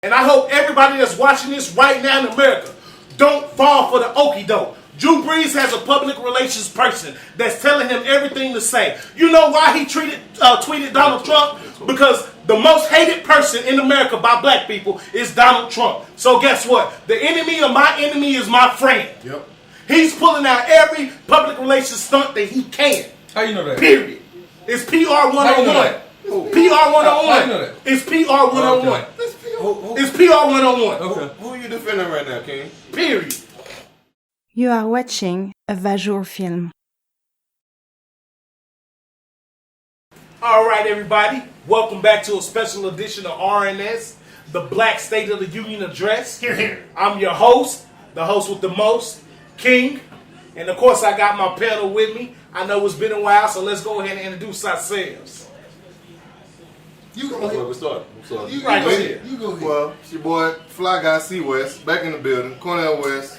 And I hope everybody that's watching this right now in America don't fall for the okie doke. Drew Brees has a public relations person that's telling him everything to say. You know why he tweeted Donald Trump? Because the most hated person in America by black people is Donald Trump. So guess what? The enemy of my enemy is my friend. Yep. He's pulling out every public relations stunt that he can. How you know that? Period. It's PR 101. How you know that? PR 101. How you know that? It's PR 101. Okay. It's PR 101. Okay. Who are you defending right now, King? Period. You are watching a Vajur film. All right, everybody. Welcome back to a special edition of R.N.S, the Black State of the Union Address. Here. I'm your host, the host with the most, King. And, of course, I got my panel with me. I know it's been a while, so let's go ahead and introduce ourselves. You go ahead. We start. You right here. You go ahead. Well, it's your boy Fly Guy C West back in the building. Cornell West,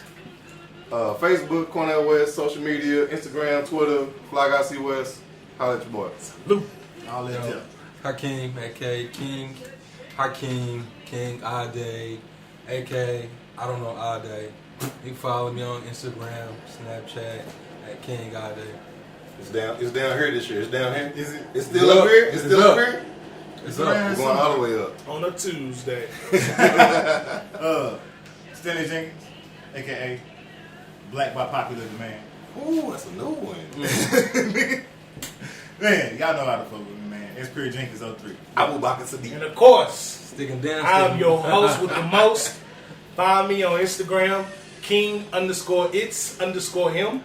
Facebook, Cornell West, social media, Instagram, Twitter, Fly Guy C West. Holla at your boy. Luke. I'll let you. Hakeem, A.K. King, Hakeem, King, Ade, A.K. I don't know Ade. You can follow me on Instagram, Snapchat, at King Ade. It's down here this year. It's down here. Is it? It's still up here. It's still up here. It's up. It's going all the way up. On a Tuesday. Stanley Jenkins, aka Black by Popular Demand. Ooh, that's a new one. Man, y'all know how to fuck with me, man. It's Pure Jenkins 03. Abu Bakr Sadiq. And, of course, Sticking down. I'm your host with the most. Find me on Instagram, King_it's_him.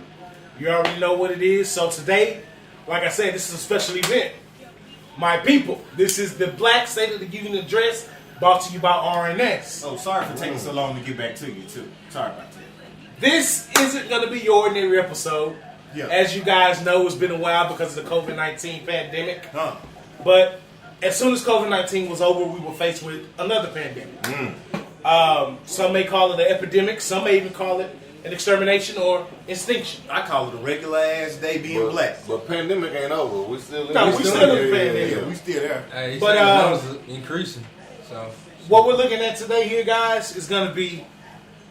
You already know what it is. So today, like I said, this is a special event. My people, this is the Black State of the Union Address brought to you by R.N.S. Oh, sorry for taking so long to get back to you, too. Sorry about that. This isn't going to be your ordinary episode. Yeah. As you guys know, it's been a while because of the COVID-19 pandemic. Huh. But as soon as COVID-19 was over, we were faced with another pandemic. Some may call it an epidemic. Some may even call it an extermination or extinction. I call it a regular ass day being black. But pandemic ain't over. We still in No, we still in the yeah, pandemic. Yeah, we still there. Hey, he But, said the numbers are increasing. So What we're looking at today here, guys, is going to be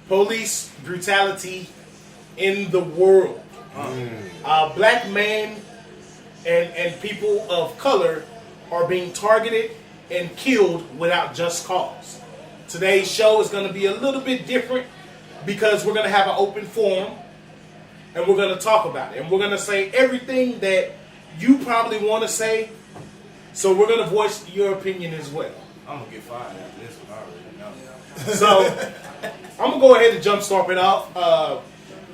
police brutality in the world. Black men and people of color are being targeted and killed without just cause. Today's show is going to be a little bit different because we're going to have an open forum and we're going to talk about it. And we're going to say everything that you probably want to say. So we're going to voice your opinion as well. I'm going to get fired after this one. I already know. So I'm going to go ahead and jumpstart it off.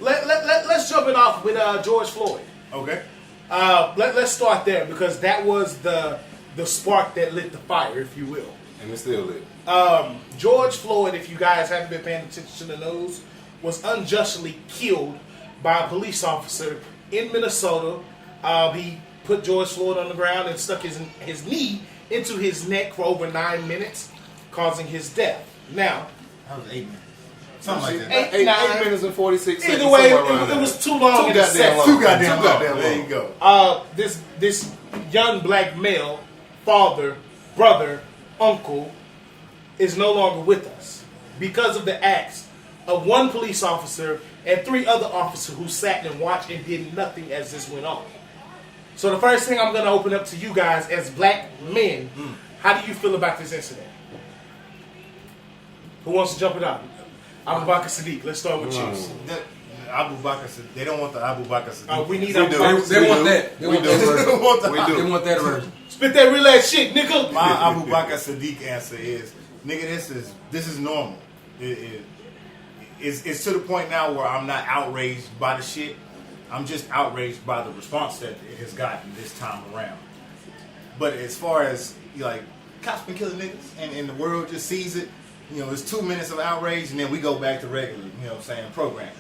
Let's jump it off with George Floyd. Okay. Let's start there because that was the spark that lit the fire, if you will. And it's still lit. George Floyd, if you guys haven't been paying attention to the news, was unjustly killed by a police officer in Minnesota. He put George Floyd on the ground and stuck his knee into his neck for over 9 minutes, causing his death. Now, That was 8 minutes. Something like that. 8 9. minutes and 46 seconds. Either way, somewhere around it was there. too long. Too goddamn long. Too goddamn Too long. goddamn There long. you go. This young black male, father, brother, uncle, is no longer with us because of the acts of one police officer and 3 other officers who sat and watched and did nothing as this went on. So the first thing I'm going to open up to you guys as black men, how do you feel about this incident? Who wants to jump it out? Abu Bakr Sadiq, let's start with you. Abu Bakr Sadiq. They don't want the Abu Bakr Sadiq. We need We Abu do. Bakr they want that. They We want do. that version. We They do. want that version. Spit that real ass shit, nigga. My Abu Bakr Sadiq answer is, nigga, this is normal. It's to the point now where I'm not outraged by the shit. I'm just outraged by the response that it has gotten this time around. But as far as, like, cops been killing niggas and the world just sees it, it's 2 minutes of outrage and then we go back to regular, programming.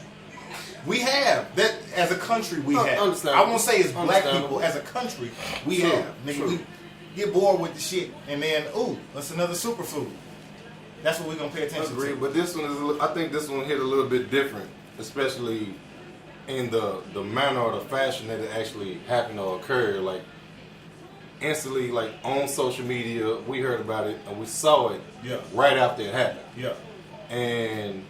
We have. That, as a country, we have. Understandable. I won't say as black Understandable. people, as a country, we True, have. Nigga, true. we get bored with the shit and then, ooh, that's another superfood. That's what we're going to pay attention Agree, to. but this one is. I think this one hit a little bit different, especially in the manner or the fashion that it actually happened or occurred. Like instantly, like on social media, we heard about it and we saw it Yeah. right after it happened. Yeah. And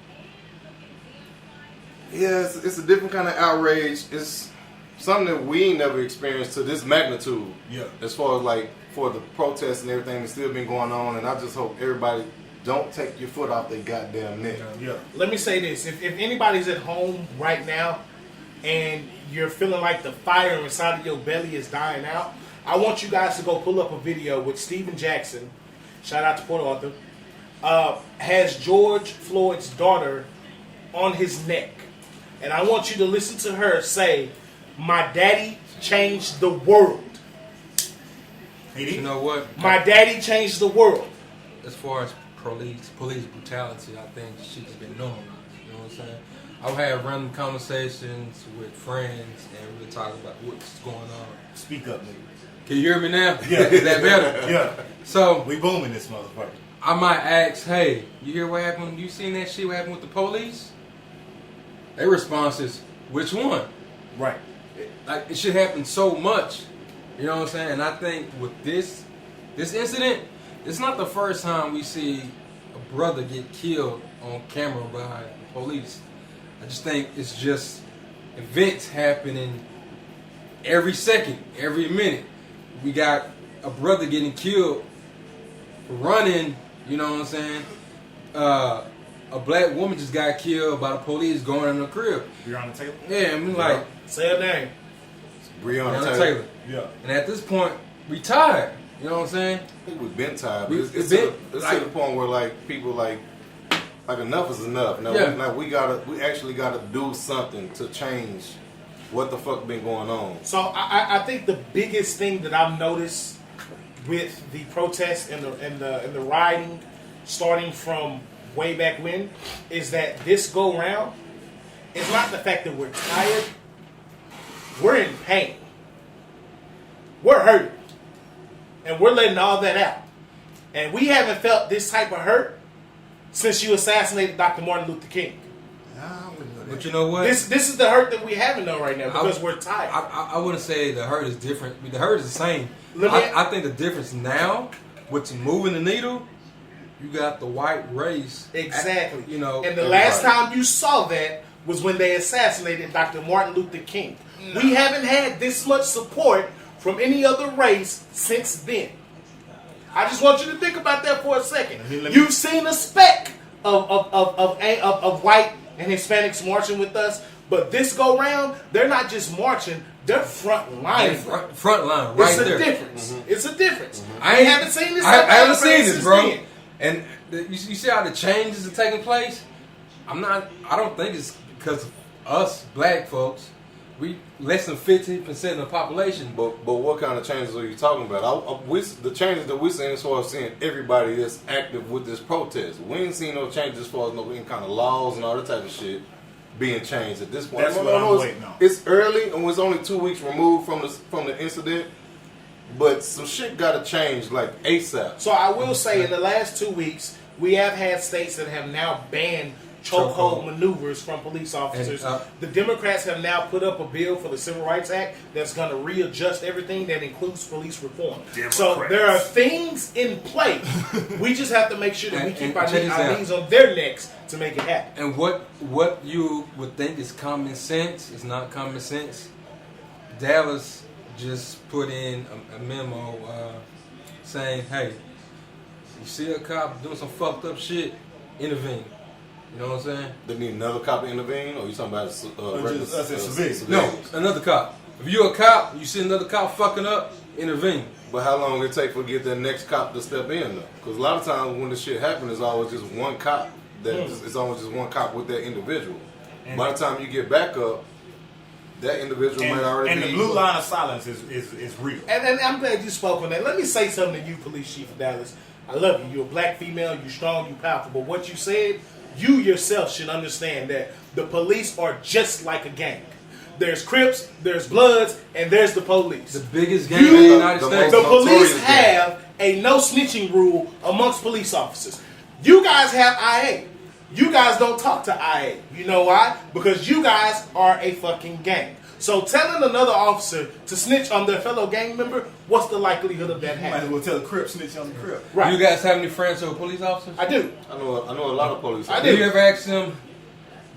yeah, it's a different kind of outrage. It's something that we ain't never experienced to this magnitude. Yeah. As far as like for the protests and everything that's still been going on, and I just hope everybody don't take your foot off their goddamn neck. Yeah. Let me say this: if anybody's at home right now and you're feeling like the fire inside of your belly is dying out, I want you guys to go pull up a video with Steven Jackson. Shout out to Port Arthur. Has George Floyd's daughter on his neck, and I want you to listen to her say, "My daddy changed the world. You know what? My daddy changed the world." As far as police brutality, I think shit's been normalized. You know what I'm saying? I've had random conversations with friends, and we were talking about what's going on. Speak up, nigga. Can you hear me now? Yeah. Is that better? Yeah. So We booming this motherfucker. I might ask, hey, you hear what happened? You seen that shit? What happened with the police? Their response is, which one? Right. Like, it should happen so much. You know what I'm saying? And I think with this incident, it's not the first time we see a brother get killed on camera by the police. I just think it's just events happening every second, every minute. We got a brother getting killed for running, you know what I'm saying? A black woman just got killed by the police going in the crib. Breonna Taylor? Yeah, I mean, like, Say her name. Breonna Breonna Taylor. Yeah. And at this point, we tired. You know what I'm saying? I think we've been tired. We- It's been- to the point where like people like enough is enough. Now, Yeah. we actually gotta do something to change what the fuck been going on. So I think the biggest thing that I've noticed with the protests and the rioting, starting from way back when, is that this go round, it's not the fact that we're tired. We're in pain. We're hurt, and we're letting all that out. And we haven't felt this type of hurt since you assassinated Dr. Martin Luther King. I wouldn't know that. But you know what? This is the hurt that we haven't done right now because we're tired. I wouldn't say the hurt is different. I mean, the hurt is the same. Let me- I think the difference now, what's moving the needle, you got the white race. Exactly. You know, and the last time you saw that was when they assassinated Dr. Martin Luther King. We haven't had this much support from any other race since then. I just want you to think about that for a second. Let me- You've seen a speck of white and Hispanics marching with us, but this go round, they're not just marching; they're front line. front line, right It's a there. difference. It's a difference. I I haven't seen this. I haven't seen this, since bro. then. And you see how the changes are taking place. I don't think it's because of us black folks. We less than 15% of the population. But what kind of changes are you talking about? The changes that we're seeing as far as seeing everybody that's active with this protest. We ain't seen no changes as far as no any kind of laws and all that type of shit being changed at this point. That's what I'm waiting on. It's early and it's only 2 weeks removed from the incident, but some shit got to change like ASAP. So I will say, in the last 2 weeks, we have had states that have now banned chokehold maneuvers from police officers. And, the Democrats have now put up a bill for the Civil Rights Act that's going to readjust everything that includes police reform. So there are things in play. We just have to make sure that we keep our knees on their necks to make it happen. And what you would think is common sense is not common sense. Dallas just put in a memo saying, hey, you see a cop doing some fucked up shit, intervene. You know what I'm saying? They need another cop to intervene, or you talking about just us as civilians? No, another cop. If you're a cop, you see another cop fucking up, intervene. But how long it take for get the next cop to step in though? Because a lot of times when this shit happens, it's always just one cop. It's always just one cop with that individual. By the time you get back up, that individual might already and be. the blue line of silence is real. And I'm glad you spoke on that. Let me say something to you, Police Chief of Dallas. I love you. You're a black female. You're strong. You're powerful. But what you said, you yourself should understand that the police are just like a gang. There's Crips, there's Bloods, and there's the police. The biggest gang in the United States. The police notorious have a no snitching rule amongst police officers. You guys have IA. You guys don't talk to IA. You know why? Because you guys are a fucking gang. So telling another officer to snitch on their fellow gang member, what's the likelihood of that You might as happening? well tell a Crip snitch on the Crip. Right. Do you guys have any friends who are police officers? I do. I know a lot of police. I Do do. you ever ask them,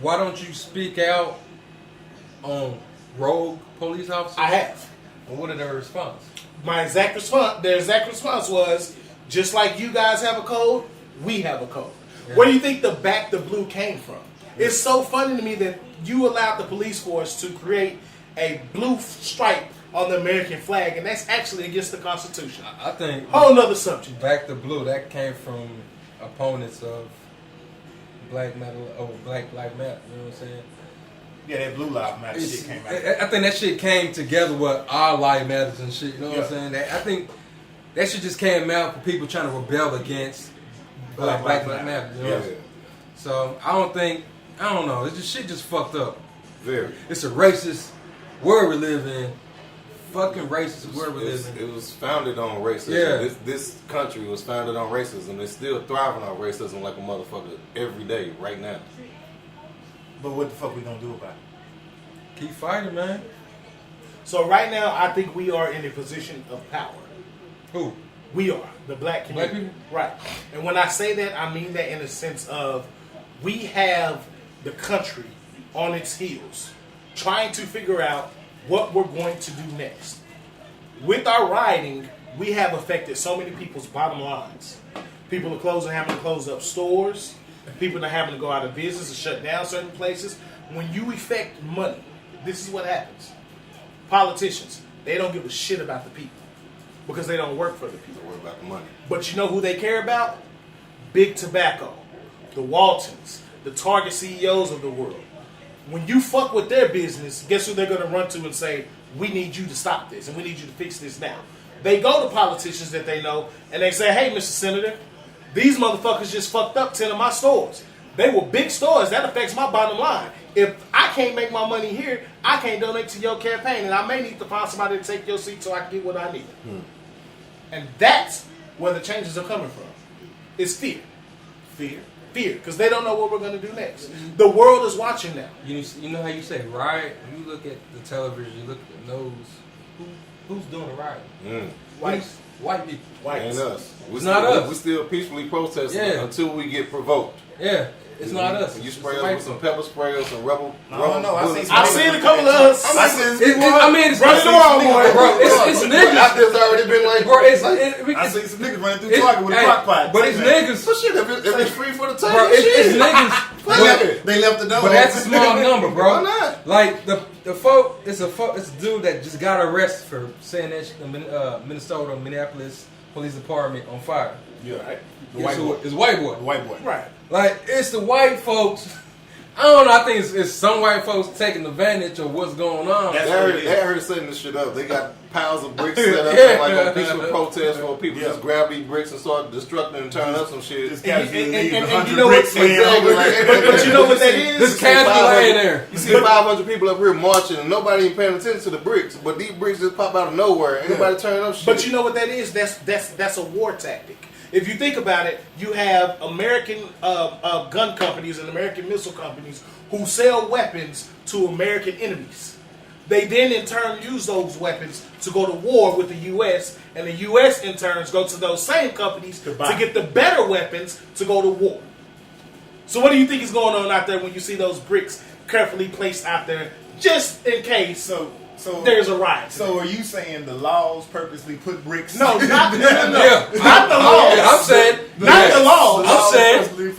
why don't you speak out on rogue police officers? I have. And what are their response? Their exact response was, just like you guys have a code, we have a code. Where do you think the back the blue came from? It's so funny to me that you allowed the police force to create a blue stripe on the American flag, and that's actually against the Constitution. I think Whole nother subject. back to blue, that came from opponents of black metal, black matter, you know what I'm saying? Yeah, that Blue Lives Matter shit came out. I think that shit came together with our life matters and shit, you know what I'm saying? I think that shit just came out for people trying to rebel against black matter, you know? Yeah. So I don't know, it's just shit just fucked up. Very. It's a racist world we live in. Fucking racist world we live in. It was founded on racism. Yeah. This country was founded on racism. It's still thriving on racism like a motherfucker every day, right now. But what the fuck we gonna do about it? Keep fighting, man. So right now, I think we are in a position of power. Who? We are, the black community. Black people? Right. And when I say that, I mean that in the sense of we have the country on its heels trying to figure out what we're going to do next. With our rioting, we have affected so many people's bottom lines. People are having to close up stores. People are having to go out of business and shut down certain places. When you affect money, this is what happens. Politicians, they don't give a shit about the people because they don't work for the people. Don't worry about the money. But you know who they care about? Big Tobacco, the Waltons, the Target CEOs of the world. When you fuck with their business, guess who they're going to run to and say, we need you to stop this and we need you to fix this now. They go to politicians that they know and they say, hey, Mr. Senator, these motherfuckers just fucked up 10 of my stores. They were big stores. That affects my bottom line. If I can't make my money here, I can't donate to your campaign and I may need to find somebody to take your seat so I can get what I need. And that's where the changes are coming from. It's fear. Fear. Fear, because they don't know what we're going to do next. The world is watching now. You know how you say riot? When you look at the television, you look at the news. Who's doing the riot? Whites. White people. Whites. Ain't us. It's not us. We still peacefully protesting Yeah. until we get provoked. Yeah, it's not us. You It's spray the us white with some folks. pepper spray or some rubber. No, bullets. I've seen a couple of us. I seen It's Run the wall, boy. bro. It's niggas. I've just already been like, Bro, I seen some niggas running through Target with a crock pot. But it's niggas. well, shit, if it's free for the time, Bro, it's niggas. They left the door. But that's a small number, bro. Why not? Like the folk, it's a dude that just got arrested for saying that the Minnesota, Minneapolis police department on fire. Yeah, right. The Guess white who? boy. It's white boy. The white boy. Right. Like it's the white folks. I don't know. I think it's some white folks taking advantage of what's going on. That's They what heard, it is. they heard setting this shit up. They got piles of bricks set up Yeah. like on peaceful protests where people Yeah. just grab these bricks and start destructing and turning up some shit. Just casually And- leave and- and 100 you know bricks what- laying Exactly. over there. But you know what that is? This casually laying there. You see 500 people up here marching and nobody even paying attention to the bricks, but these bricks just pop out of nowhere. Anybody turning up shit. But you know what that is? That's a war tactic. If you think about it, you have American gun companies and American missile companies who sell weapons to American enemies. They then in turn use those weapons to go to war with the U.S. and the U.S. in turns go to those same companies to get the better weapons to go to war. So what do you think is going on out there when you see those bricks carefully placed out there just in case So there's a riot? So are you saying the laws purposely put bricks? No, not Yeah. not the laws. Yeah, I'm saying. Not the laws. I'm saying.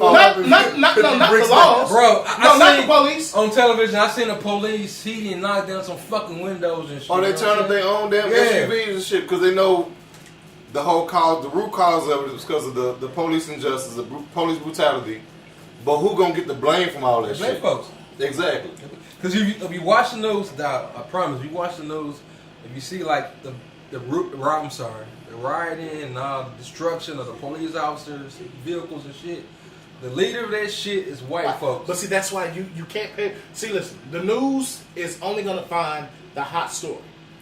Not the laws. Bro, No, not the seen police. on television. I seen the police. He didn't knock down some fucking windows and shit. Or they you know turn what up I'm their own damn Yeah. SUVs and shit because they know the whole cause, the root cause of it is because of the police injustice, the police brutality. But who gonna get the blame from all that saying? shit? Black folks. Exactly. Because if you watch the news, I promise, if you watch the news, if you see like the rioting and the destruction of the police officers, vehicles and shit, the leader of that shit is white folks. But see, that's why you can't pay. See, listen, the news is only going to find the hot story.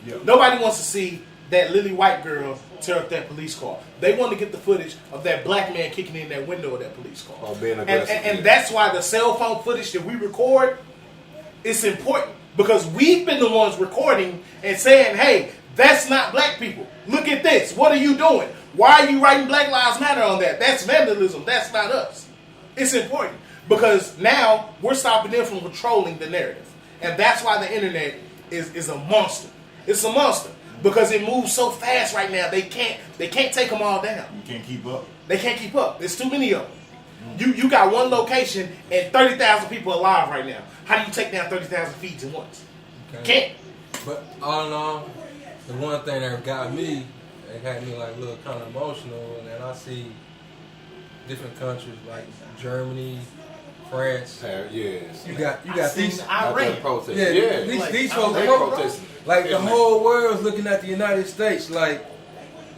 Yeah. Nobody wants to see that lily white girl tear up that police car. They want to get the footage of that black man kicking in that window of that police car. Or being aggressive. And that's why the cell phone footage that we record, it's important Because we've been the ones recording and saying, hey, that's not black people. Look at this. What are you doing? Why are you writing Black Lives Matter on that? That's vandalism. That's not us. It's important. Because now we're stopping them from controlling the narrative. And that's why the internet is a monster. It's a monster. Because it moves so fast right now, they can't take them all down. You can't keep up. They can't keep up. There's too many of them. You got one location and 30,000 people alive right now. How do you take down 30,000 feeds at once? Okay. Can't. But all in all, the one thing that got me, it had me like a little kind of emotional, and then I see different countries like Germany, France. Yes. You got these. Iran. Protest. Yeah, Yeah. these folks They protesting. like the whole world's looking at the United States like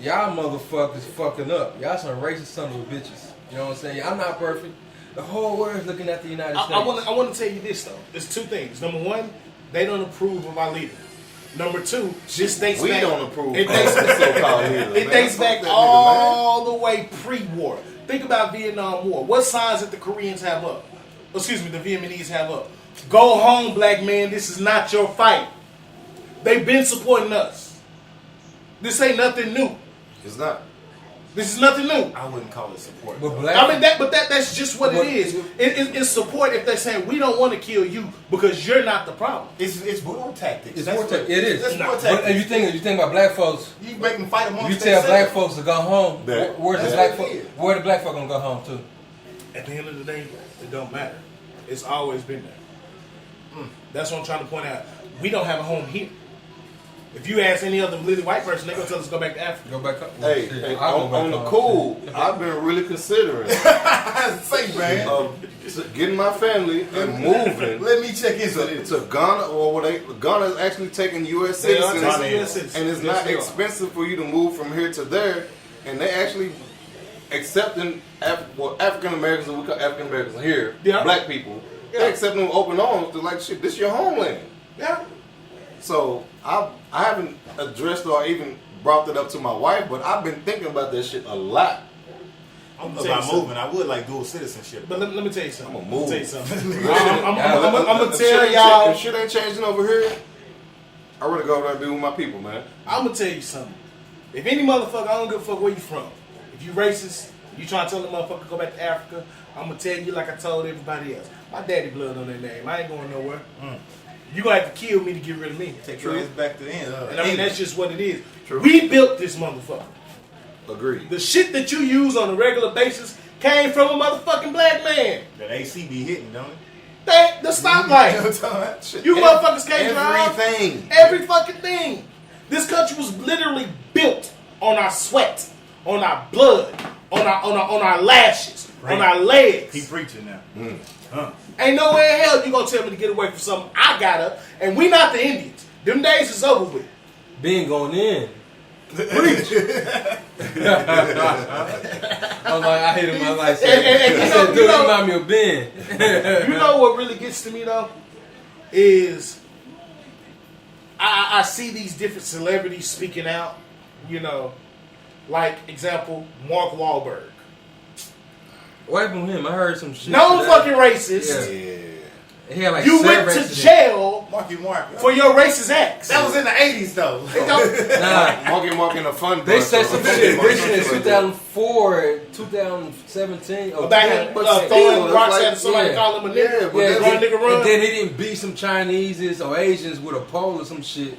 y'all motherfuckers fucking up. Y'all some racist son of a bitches. You know what I'm saying? I'm not perfect. The whole world's looking at the United States. I want to tell you this though. There's two things. Number one, they don't approve of our leader. Number two, this dates We back. don't approve It of dates, the so-called leader. it man. dates Fuck back that nigga, all the way pre-war. Think about Vietnam War. What signs did the Koreans have up? Excuse me, the Vietnamese have up. Go home, black man. This is not your fight. They've been supporting us. This ain't nothing new. man. It's not. This is nothing new. I wouldn't call it support. But though. black, I mean that's just what it is. It's support if they're saying we don't want to kill you because you're not the problem. It's war tactics. it's That's war what- tactics. It is. That's war But tactics. if you think about black folks, You make them fight amongst you tell black themselves. folks to go home. That- Where's the that- black folks? Where the black folks gonna go home to? At the end of the day, it don't matter. It's always been there. That's what I'm trying to point out. We don't have a home here. If you ask any other little white person, they're gonna tell us to go back to Africa. Go back up. Hey, Shit, hey, I'll go back on the home. cool, Shit. I've been really considering Say, man. getting my family and moving Let me check into this. to Ghana, or Ghana is actually taking U.S. They are citizens, taking US citizens. and it's Yes, not they are. expensive for you to move from here to there, and they actually accepting African Americans, and we call African Americans here, Yeah. black people. Yeah. They accept them with open arms. They're like, shit, this your homeland. Yeah. So I haven't addressed or even brought that up to my wife, but I've been thinking about that shit a lot. I'm gonna tell you About something. moving, I would like dual citizenship. But let me tell you something. I'ma move. Let me tell you something. Yeah, I'm gonna If tell shit y'all. If shit ain't changing over here, I really go over there and be with my people, man. I'm gonna tell you something. If any motherfucker, I don't give a fuck where you from. If you racist, you trying to tell the motherfucker to go back to Africa, I'm gonna tell you like I told everybody else. My daddy blood on their name. I ain't going nowhere. You gonna have to kill me to get rid of me. Take your ass back to the end. And I mean that's just what it is. True. We built this motherfucker. Agreed. The shit that you use on a regular basis came from a motherfucking black man. That AC be hitting, don't it? The stoplight. Shit, You motherfuckers can't drive. everything. Every fucking thing. This country was literally built on our sweat, on our blood, on our lashes, on our legs. Keep preaching now. Ain't no way in hell you gonna tell me to get away from something I got up. And we not the Indians. Them days is over with. Ben going in. I'm like, I hit him. I like, And I said, dude, you remind me of Ben. You know what really gets to me though? Is I see these different celebrities speaking out, you know, like example, Mark Wahlberg. What happened with him? I heard some shit. No today. fucking racist. Yeah. He had like You seven went to accidents. jail Marky Mark. for your racist acts. That was in the 80s, though. It don't- Nah, Marking a fun. they bus said or some something shit. like They said that. 2004 and 2017. Or About him But throwing still, rocks it's at like- somebody yeah. call him a nigga. Yeah, but Yeah, that's- run, nigga, run. and then he didn't beat some Chineses or Asians with a pole or some shit.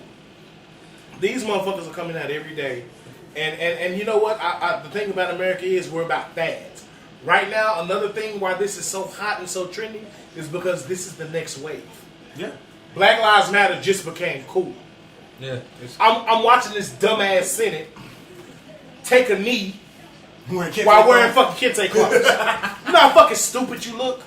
These motherfuckers are coming out every day. And you know what? The thing about America is we're about fads. Right now, another thing why this is so hot and so trendy is because this is the next wave. Yeah. Black Lives Matter just became cool. Yeah. I'm watching this dumbass Senate take a knee While while wearing fucking kente clothes. You know how fucking stupid you look?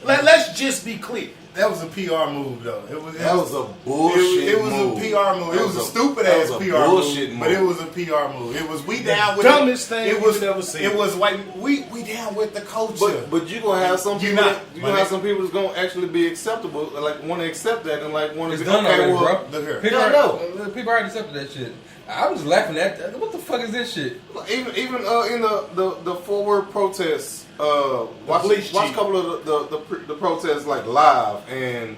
Let's just be clear. That was a PR move, though. That was a bullshit It was move. a PR move. It That was a was a- stupid that ass was a PR bullshit move, but it move. was a PR move. It was we down with dumbest it. thing It was you've ever seen. It was white. We down with the culture. But you gonna have some You people. not. You gonna have some people that's gonna actually be acceptable, like want to accept that, and like want to It's be done okay. already, Well, bro. Look here. People, Yeah, I already, people already accepted that shit. I was laughing at that. What the fuck is this shit? even in the forward protests, watch police a chief. couple of the protests like live, and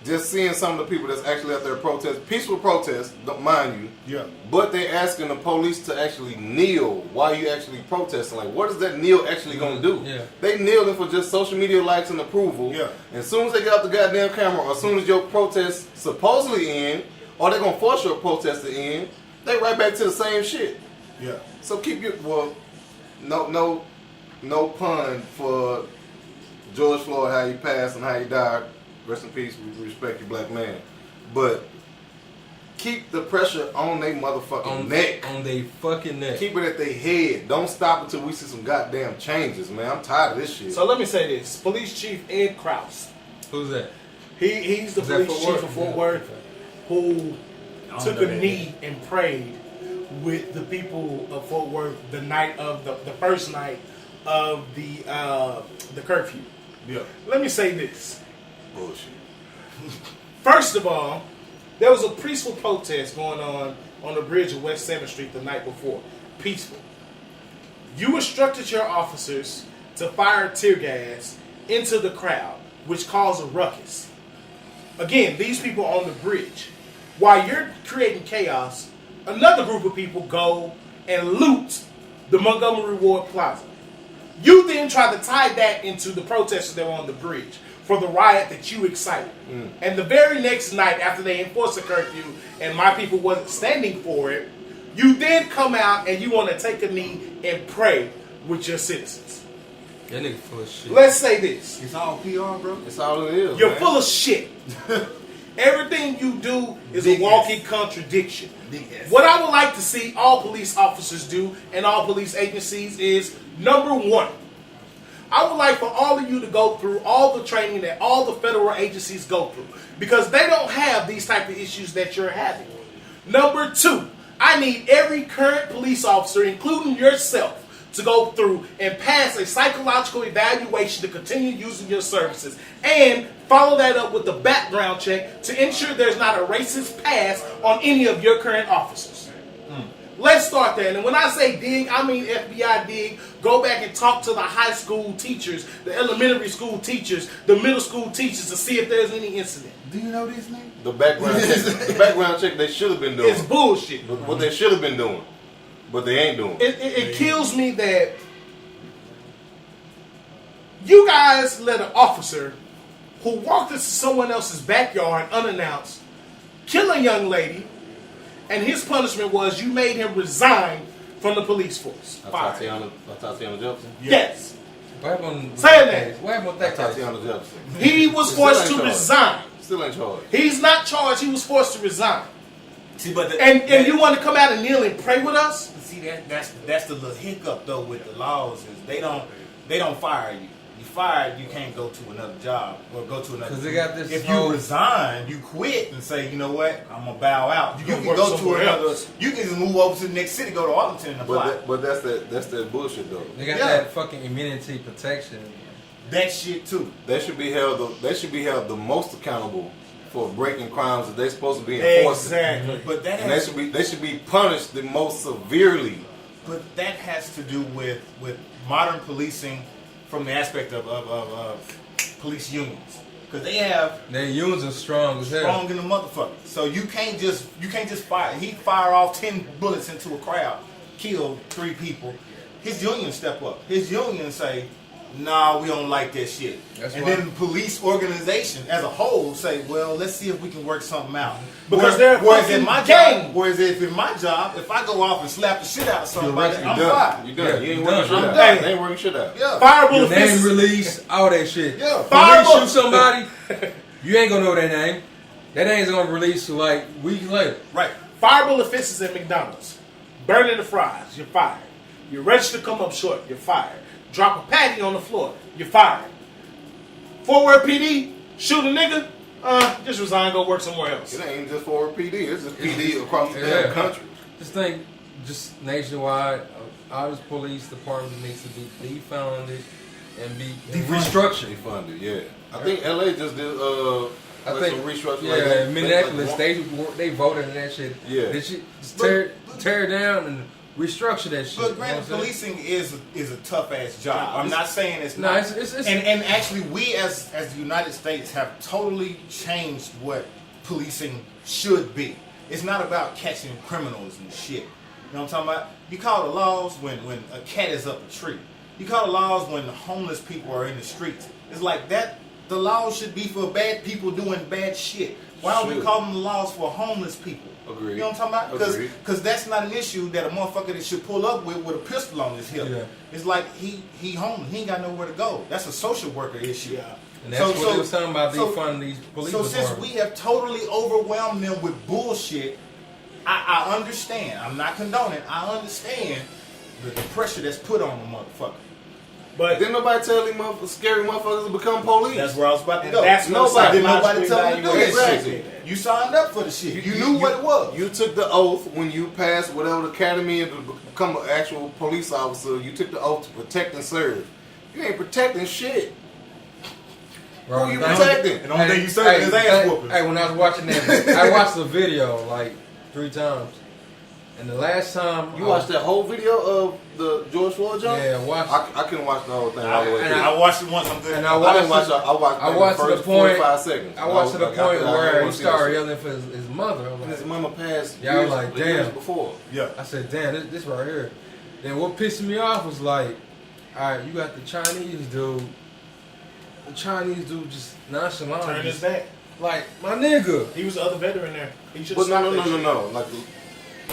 just seeing some of the people that's actually out there protest, peaceful protest, don't mind you. Yeah. But they asking the police to actually kneel while you actually protesting. Like, what is that kneel actually gonna do? Yeah. They kneeling for just social media likes and approval. Yeah. And as soon as they get out the goddamn camera, or as soon as your protest supposedly end, or they're gonna force your protest to end, they right back to the same shit. Yeah. So keep your no pun for George Floyd, how he passed and how he died. Rest in peace. We respect you, black man. But keep the pressure on their motherfucking neck. On their fucking neck. Keep it at their head. Don't stop until we see some goddamn changes, man. I'm tired of this shit. So let me say this: Police Chief Ed Krause. Who's that? He's the police chief of Fort Worth, who took a knee and prayed with the people of Fort Worth the night of the first night of the curfew. Yeah. Let me say this. Bullshit. First of all, there was a peaceful protest going on the bridge of West 7th Street the night before. Peaceful. You instructed your officers to fire tear gas into the crowd, which caused a ruckus. Again, these people on the bridge. While you're creating chaos, another group of people go and loot the Montgomery Ward Plaza. You then try to tie that into the protesters that were on the bridge for the riot that you excited. And the very next night after they enforced the curfew and my people wasn't standing for it, you then come out and you want to take a knee and pray with your citizens. That nigga full of shit. Let's say this. It's all PR, bro. That's all it is. You're man. full of shit. Everything you do is a walking contradiction. What I would like to see all police officers do and all police agencies is, number one, I would like for all of you to go through all the training that all the federal agencies go through, because they don't have these type of issues that you're having. Number two, I need every current police officer, including yourself, to go through and pass a psychological evaluation to continue using your services, and follow that up with a background check to ensure there's not a racist past on any of your current officers. Let's start there. And when I say dig, I mean FBI dig. Go back and talk to the high school teachers, the elementary school teachers, the middle school teachers to see if there's any incident. Do you know these niggas? The background check they should have been doing. It's bullshit. What they should have been doing, but they ain't doing. It kills me that you guys let an officer who walked into someone else's backyard unannounced kill a young lady, and his punishment was you made him resign from the police force. Tatiana Jefferson. Yes. What happened with Saying that? that. What happened with that case? Tatiana Jefferson. He was forced to resign. Still ain't charged. He's not charged. He was forced to resign. See, but And you want to come out and kneel and pray with us? see that's the little hiccup though with the laws is they don't fire you. You fired, you can't go to another job or go to another. Because they got this. If you resign, you quit and say, you know what, I'm gonna bow out. You can work go to somewhere another. else. You can just move over to the next city, go to Arlington and apply. But that's that bullshit though. They got Yeah. that fucking immunity protection. That shit too. They should be held the most accountable for breaking crimes that they're supposed to be enforcing. Exactly. But that And has, they should be punished the most severely. but that has to do with modern policing from the aspect of police unions, because they have Their unions are strong as hell. strong in the motherfucker. So you can't just fire. He fire off 10 bullets into a crowd, kill 3 people. His union step up. His union say, nah, we don't like that shit. That's and why- then the police organization as a whole say, well, let's see if we can work something out. Because they're a whereas fucking in my gang. job, whereas if in my job, if I go off and slap the shit out of somebody, arrested. I'm You done. fired. You done. Yeah, You ain't you working done. shit I'm out. done. They ain't working shit out. Yeah. Fireable Your name offenses. release, all that shit. Yeah. Fireable- Police shoot somebody, you ain't gonna know their name. That name's gonna release like weeks later. Right. Fireable offenses at McDonald's. Burning the fries, you're fired. Your register come up short, you're fired. Drop a patty on the floor, you're fired. Fort Worth PD, shoot a nigga, just resign, go work somewhere else. It ain't just for PD. It's just PD across the Yeah. damn country. Just think, just nationwide, all this police department needs to be defunded and be restructured. Defunded, yeah. I think LA just did I like think, some restructuring. yeah, like that. in Minneapolis, they voted on that shit. Yeah. They shit just tear it down and restructure that shit. But you know granted, what I'm saying? policing is a tough ass job. I'm not saying it's No, not. it's and actually, we as the United States have totally changed what policing should be. It's not about catching criminals and shit. You know what I'm talking about? You call the laws when a cat is up a tree. You call the laws when the homeless people are in the streets. It's like that. The laws should be for bad people doing bad shit. Why don't we Should. call them the laws for homeless people? Agreed. You know what I'm talking about? Agreed. Because that's not an issue that a motherfucker that should pull up with a pistol on his hip. Yeah. It's like he homeless. He ain't got nowhere to go. That's a social worker issue. Yeah. And that's what they was talking about defunding these police So since departments. we have totally overwhelmed them with bullshit, I understand. I'm not condoning. I understand the pressure that's put on the motherfucker. But Didn't nobody tell these scary motherfuckers to become police? That's where I was about to and go. that's Nobody- Didn't nobody tell them to do evaluation that Exactly. shit. You signed up for the shit. You knew what it was. You took the oath when you passed whatever the academy and to become an actual police officer. You took the oath to protect and serve. You ain't protecting shit. Bro, Who you the- protecting? And the only thing you serving is ass whoopers. Hey, when I was watching that, I watched the video like 3 times. And the last time You watched that whole video of the George Floyd jump? Yeah, I watched I couldn't watch the whole thing all the way through. I watched it once. I'm good. And I didn't watch. I watched. I maybe watched the to the first point. 45 seconds. I watched to the was point like, I where wanna he see that started shit. yelling for his mother. I'm And his like, mama passed. Yeah, I was years, like, years damn. before. Yeah. I said, damn, this right here. Then what pissed me off was like, all right, you got the Chinese dude. The Chinese dude just nonchalant. turn his just, back. like, my nigga. He was the other veteran there. He should But no. Like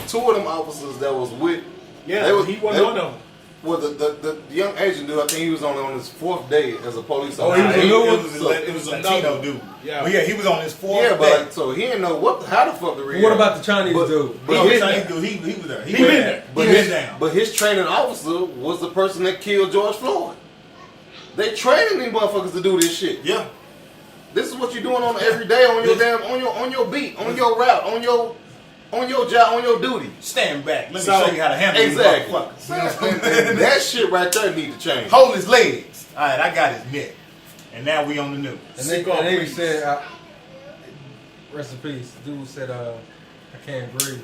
2 of them officers that was with. Yeah, they was, he wasn't they- one of them. Well, the young Asian dude, I think he was only on his 4th day as a police Oh, officer. he was a new one? It was a Another Latino one. dude. Yeah. But yeah, he was on his 4th Yeah, day. but like, so he didn't know how the fuck to react. What about the Chinese But- dude? but No, his- the Chinese dude, he was there. He been there. But He his, been down. but his training officer was the person that killed George Floyd. They training these motherfuckers to do this shit. Yeah. This is what you're doing on every day on your damn on your beat, on your route, on your job, on your duty. Stand back. Let me So- show you how to handle Exactly. these motherfuckers. You know what I'm saying? And that shit right there need to change. Hold his legs. All right, I got his neck. And now we on the news. And Sick they off, he please. said, rest in peace. Dude said, I can't breathe.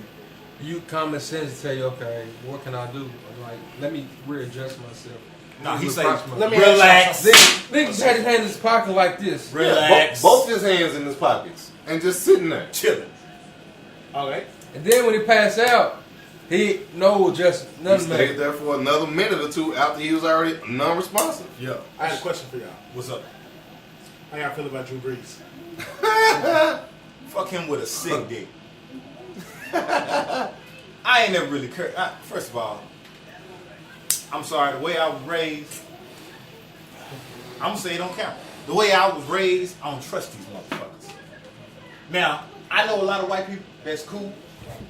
You common sense tell you, okay, what can I do? I'm like, let me readjust myself. No, he Reapproach say, myself. Let me relax. Niggas had his hand in his pocket like this. Relax. Both his hands in his pockets and just sitting there. Chilling. Okay. And then when he passed out, he just He nothing stayed made. there for another minute or two after he was already non-responsive. Yeah. I had a question for y'all. What's up? How y'all feel about Drew Brees? Fuck him with a sick dick. I ain't never really cared. First of all, I'm sorry, the way I was raised, I'm gonna say it don't count. The way I was raised, I don't trust these motherfuckers. Now, I know a lot of white people that's cool.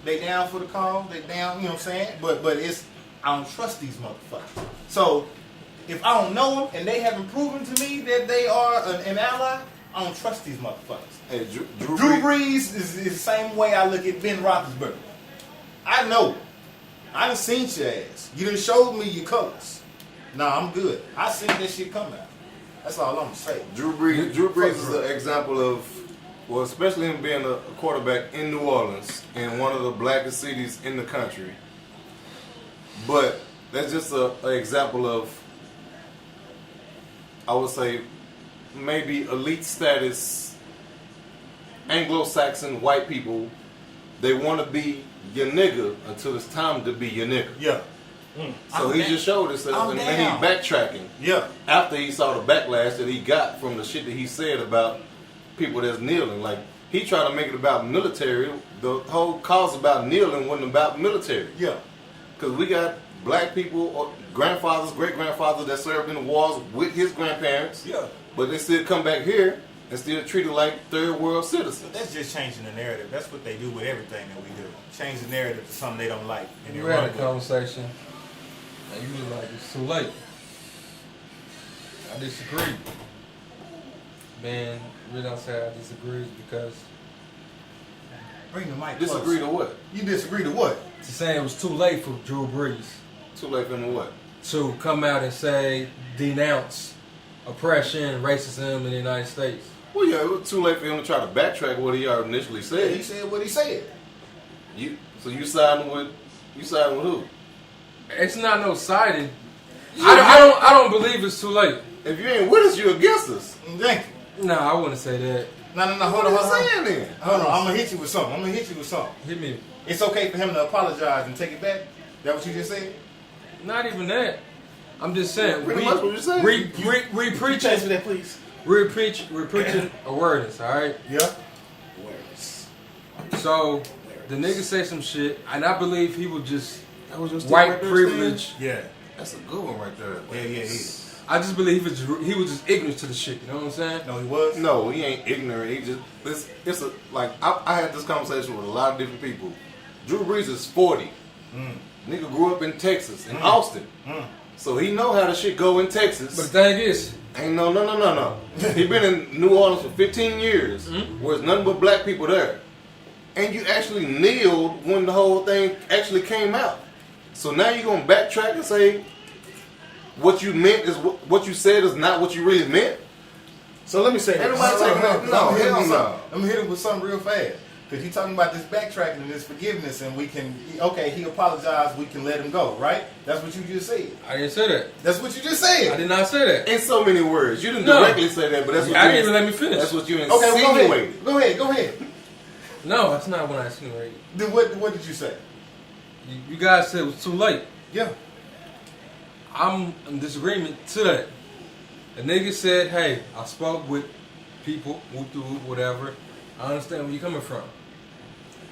They down for the cause, they down, you know what I'm saying? But it's, I don't trust these motherfuckers. So, if I don't know them and they haven't proven to me that they are an ally, I don't trust these motherfuckers. Hey, Drew Drew Brees is the same way I look at Ben Roethlisberger. I know. I done seen your ass. You done showed me your colors. Nah, I'm good. I seen that shit come out. That's all I'm gonna say. Drew Brees is an example of, well, especially him being a quarterback in New Orleans, in one of the blackest cities in the country. But that's just an example of, I would say, maybe elite status, Anglo-Saxon white people. They want to be your nigga until it's time to be your nigga. Yeah. So he just showed himself, and then he backtracking. Yeah. After he saw the backlash that he got from the shit that he said about people that's kneeling. Like, he tried to make it about military. The whole cause about kneeling wasn't about military. Yeah. Because we got black people, or grandfathers, great-grandfathers that served in the wars with his grandparents. Yeah. But they still come back here and still treated like third world citizens. That's just changing the narrative. That's what they do with everything that we do. Change the narrative to something they don't like. And We they had run a with it. conversation, and you was like, it's too late. I disagree. Man, the reason I say I disagree is because Bring the mic Disagree closer. to what? You disagree to what? to say it was too late for Drew Brees Too late for him to what? to come out and say, denounce oppression, racism in the United States. Well, yeah, it was too late for him to try to backtrack what he initially Yeah, said. he said what he said. So you siding with who? It's not no siding. I don't believe it's too late. If you ain't with us, you against us. Thank you. Nah, I wouldn't say that. No. Hold What on. are you saying then? Hold on. I'm gonna hit you with something. Hit me. It's okay for him to apologize and take it back. That what you just said? Not even that. I'm just saying. Pretty much what you're saying. We Change preaching. for that, please. We're preaching awareness. All right. Yeah. Awareness. So the nigga say some shit, and I believe he was just That was just white privilege. Yeah. That's a good one right there. Yeah. I just believe he was just ignorant to the shit. You know what I'm saying? No, he was. No, he ain't ignorant. He just I had this conversation with a lot of different people. Drew Brees is 40. Nigga grew up in Texas, in Austin. So he know how the shit go in Texas. But the thing is, Ain't no. He been in New Orleans for 15 years, where there's nothing but black people there. And you actually kneeled when the whole thing actually came out. So now you're gonna backtrack and say what you meant is what you said is not what you really meant. So let me say this. Everybody take that. No, hell no. Let me hit him with something real fast. Because you're talking about this backtracking and this forgiveness, and we can, okay, he apologized, we can let him go, right? That's what you just said. I didn't say that. That's what you just said. I did not say that. In so many words, you didn't No. directly say that, but that's what I you didn't even let me finish. That's what you Okay, well, insinuated. go ahead. No, that's not what I insinuated. Then what did you say? You guys said it was too late. Yeah. I'm in disagreement to that. The nigga said, hey, I spoke with people, whatever. I understand where you're coming from.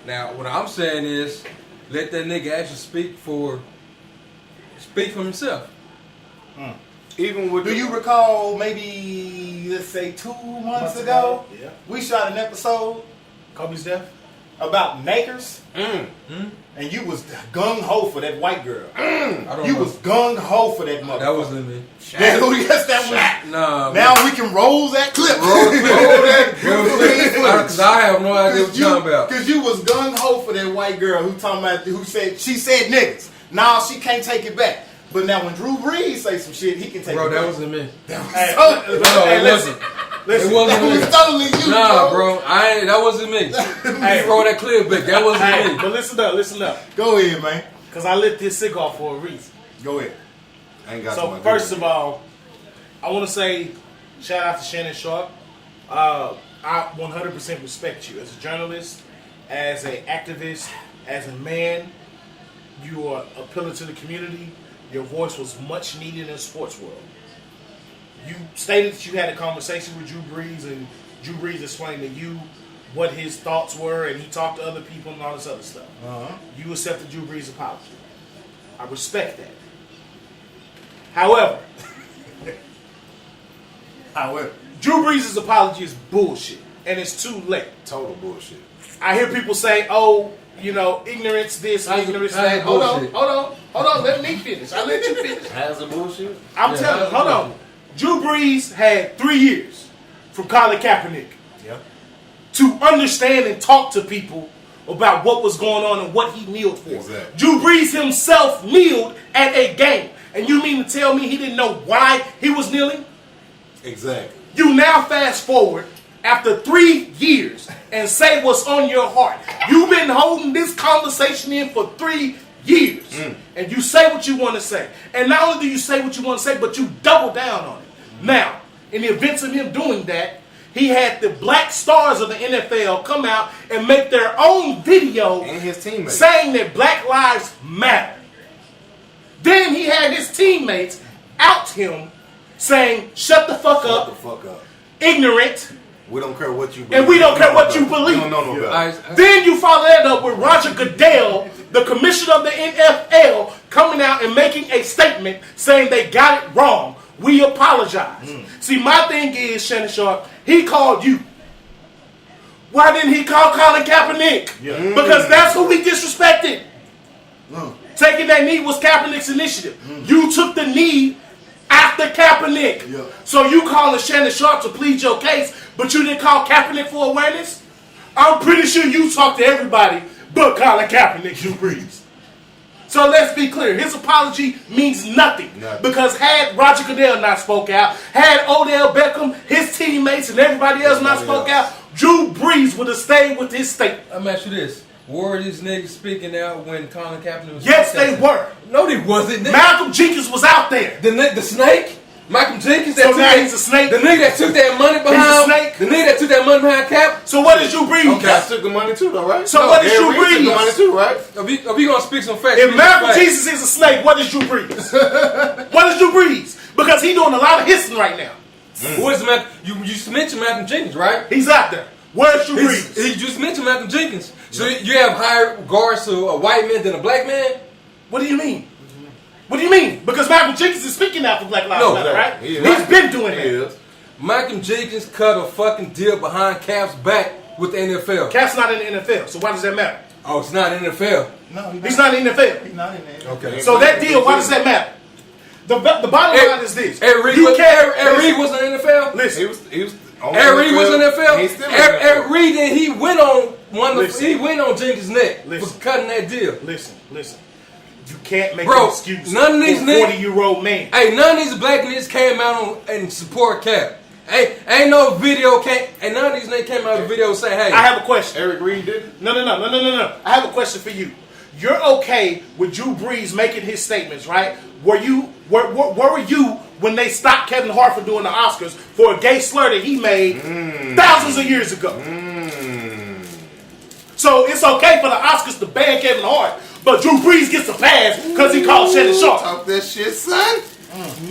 Now, what I'm saying is, let that nigga actually speak for himself. Even with Do you recall maybe, let's say 2 months ago, Yeah. we shot an episode Kobe's death. about Nakers, and you was gung-ho for that white girl. I don't You know. was gung-ho for that motherfucker. That wasn't me. Yes, that was. Nah. Now we can roll that clip. Because I have no idea what you're talking about. Because you was gung-ho for that white girl she said niggas. Now she can't take it back. But now when Drew Brees say some shit, he can take Bro, it back. that wasn't me. Hey, No, it wasn't. listen. It wasn't That me. was totally you, Nah, bro. That wasn't me. Hey, roll that clip back. That wasn't Hey, me. but listen up. Go ahead, man. Because I lit this cigar for a reason. Go ahead. I ain't got So first of all, I want to say shout out to Shannon Sharp. I 100% respect you as a journalist, as an activist, as a man. You are a pillar to the community. Your voice was much needed in the sports world. You stated that you had a conversation with Drew Brees, and Drew Brees explained to you what his thoughts were, and he talked to other people and all this other stuff. You accepted Drew Brees' apology. I respect that. However, Drew Brees' apology is bullshit, and it's too late. total bullshit. I hear people say, "Oh, you know, ignorance this, ignorance that." Hold on. Let me finish. I let you finish. Has a bullshit? I'm telling you, hold on. Drew Brees had 3 years from Colin Kaepernick to understand and talk to people about what was going on and what he kneeled for. Exactly. Drew Brees himself kneeled at a game. And you mean to tell me he didn't know why he was kneeling? Exactly. You now fast forward after 3 years and say what's on your heart. You've been holding this conversation in for 3 years. And you say what you want to say. And not only do you say what you want to say, but you double down on it. Now, in the events of him doing that, he had the black stars of the NFL come out and make their own video And his teammates. saying that Black Lives Matter. Then he had his teammates out him saying, shut the fuck Shut up, the fuck up. ignorant, We don't care what you believe. and we don't care what you believe. We don't know no better. Then you follow that up with Roger Goodell, the commissioner of the NFL, coming out and making a statement saying they got it wrong. We apologize. See, my thing is, Shannon Sharp, he called you. Why didn't he call Colin Kaepernick? Because that's who we disrespected. Taking that knee was Kaepernick's initiative. You took the knee after Kaepernick. So you calling Shannon Sharp to plead your case, but you didn't call Kaepernick for awareness? I'm pretty sure you talked to everybody but Colin Kaepernick, Drew Brees. So let's be clear. His apology means nothing. Because had Roger Goodell not spoke out, had Odell Beckham, his teammates, and everybody else not spoke out, Drew Brees would have stayed with his statement. Let me ask you this. Were these niggas speaking out when Colin Kaepernick was? Yes, they were. No, they wasn't. Malcolm Jenkins was out there. The snake, Malcolm Jenkins. So now he's a snake. The nigga that took that money behind. He's a snake. The nigga that took that money behind Cap. So what did you Brees? Okay. Cap took the money too, though, right? So what did you Reed took the Brees? money too, right? If we gonna speak some facts, If Malcolm Jesus is a snake, what is Drew Brees? What is Drew Brees? Because he's doing a lot of hissing right now. Who is Malcolm? You just mentioned Malcolm Jenkins, right? He's out there. Where's Drew Brees? He just mentioned Malcolm Jenkins. So you have higher regards to a white man than a black man? What do you mean? What do you mean? Because Malcolm Jenkins is speaking out for Black Lives Matter, right? He's been doing that. Malcolm Jenkins cut a fucking deal behind Cap's back with the NFL. Cap's not in the NFL, so why does that matter? Oh, it's not in the NFL. No, He's not in the NFL. He's not in there. Okay. So that deal, why does that matter? The bottom line is this. Ed Reed wasn't in the NFL? Listen. He was Ed Reed was in the NFL? He's still in Ed Reed, and he went on Listen. he went on Jenkins' neck Listen. for cutting that deal. Listen. You can't make Bro, an excuse none of these for a niggas- 40-year-old man. Hey, none of these black niggas came out on and support Cap. Ain't no video and none of these niggas came out of the video saying, hey. I have a question. Eric Reed did it? No. I have a question for you. You're okay with Drew Brees making his statements, right? Where were you when they stopped Kevin Hart from doing the Oscars for a gay slur that he made thousands of years ago? So it's okay for the Oscars to ban Kevin Hart, but Drew Brees gets a pass because he called Shannon Sharp. Talk that shit, son.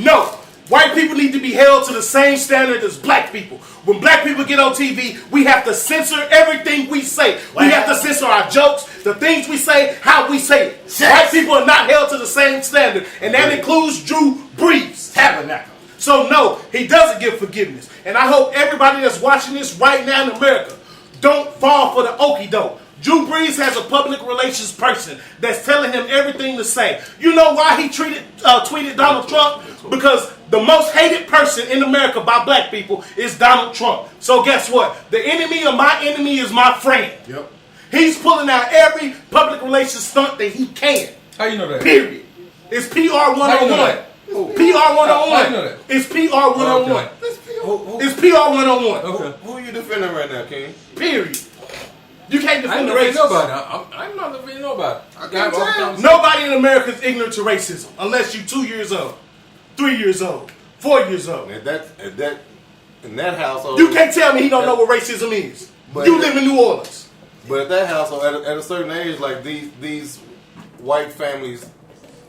No. White people need to be held to the same standard as black people. When black people get on TV, we have to censor everything we say. We have to censor our jokes, the things we say, how we say it. Yes. White people are not held to the same standard, and that includes Drew Brees. Tabernacle. So no, he doesn't give forgiveness. And I hope everybody that's watching this right now in America don't fall for the okie doke. Drew Brees has a public relations person that's telling him everything to say. You know why he tweeted Donald Trump? Because the most hated person in America by black people is Donald Trump. So guess what? The enemy of my enemy is my friend. Yep. He's pulling out every public relations stunt that he can. How you know that? Period. It's PR 101. How you know that? PR 101. How you know that? It's PR 101. Okay. It's PR 101. Okay. Who are you defending right now, King? Period. You can't I defend the don't really racists. know about it. I'm not really know about it. I can't tell. Nobody in America is ignorant to racism unless you're 2 years old, 3 years old, 4 years old. In that household, You can't tell me he don't know what racism is. But- You live in New Orleans. But at that household, at a certain age, like these white families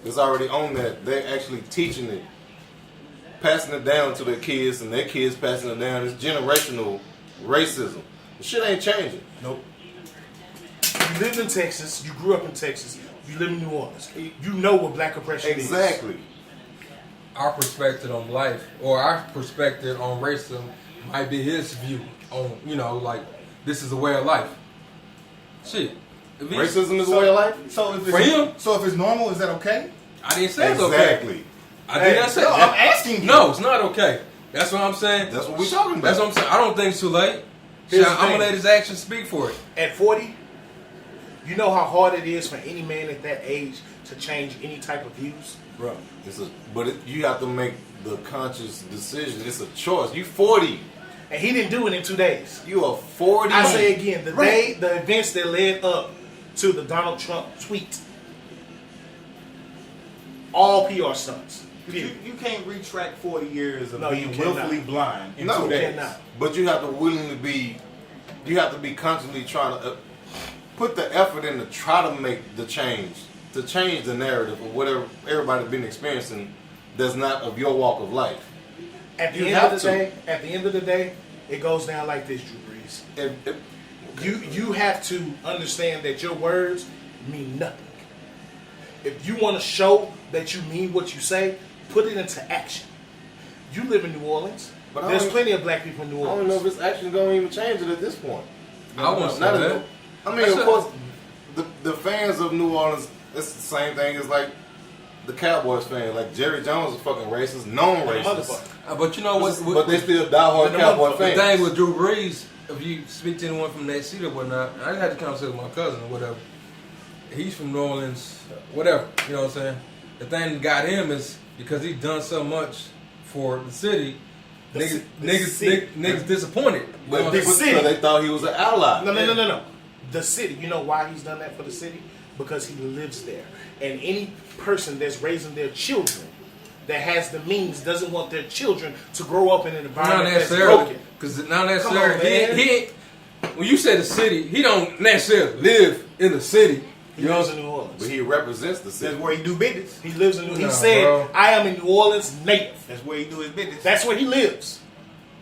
that's already on that, they're actually teaching it, passing it down to their kids, and their kids passing it down. It's generational racism. The shit ain't changing. Nope. You live in Texas. You grew up in Texas. You live in New Orleans. You know what black oppression is. Exactly. Our perspective on life, or our perspective on racism, might be his view on, like, this is a way of life. Shit. Racism is a way of life? So if For him? it's normal, is that okay? I didn't say it's okay. Exactly. I did not say No, that. I'm asking you. No, it's not okay. That's what I'm saying. That's what we're talking about. That's what I'm saying. I don't think it's too late. Here's I'm the going thing. to let his actions speak for it. At 40, you know how hard it is for any man at that age to change any type of views? Bro, you have to make the conscious decision. It's a choice. You 40. And he didn't do it in 2 days. You are 40. I say again, the events that led up to the Donald Trump tweet, all PR stunts. You can't retract 40 years of No, you being cannot. willfully blind in No, 2 days. cannot. But you have to you have to be constantly trying to put the effort in to try to make the change, to change the narrative of whatever everybody's been experiencing that's not of your walk of life. At the You end have of the to. day, it goes down like this, Drew Brees. You have to understand that your words mean nothing. If you want to show that you mean what you say, put it into action. You live in New Orleans. But There's plenty of black people in New I don't Orleans. know if it's actually going to even change it at this point. I wouldn't say Not that. at- I mean, of course, the fans of New Orleans, it's the same thing as like the Cowboys fan. Like Jerry Jones is fucking racist, known racist. But you know what? But they still diehard Cowboy The fans. thing with Drew Brees, if you speak to anyone from that seat or whatnot, I just had to conversation with my cousin or whatever. He's from New Orleans, whatever. You know what I'm saying? The thing that got him is because he's done so much for the city. Niggas disappointed. But The people, city. so they thought he was an ally. No. the city. You know why he's done that for the city? Because he lives there. And any person that's raising their children that has the means doesn't want their children to grow up in an environment that's broken. Because not necessarily. Come on, man. He ain't, when you say the city, he don't necessarily live in the city. He lives in New Orleans. But he represents the city. That's where he do business. He lives in New Orleans. He Nah, said, bro. I am a New Orleans native. That's where he do his business. That's where he lives.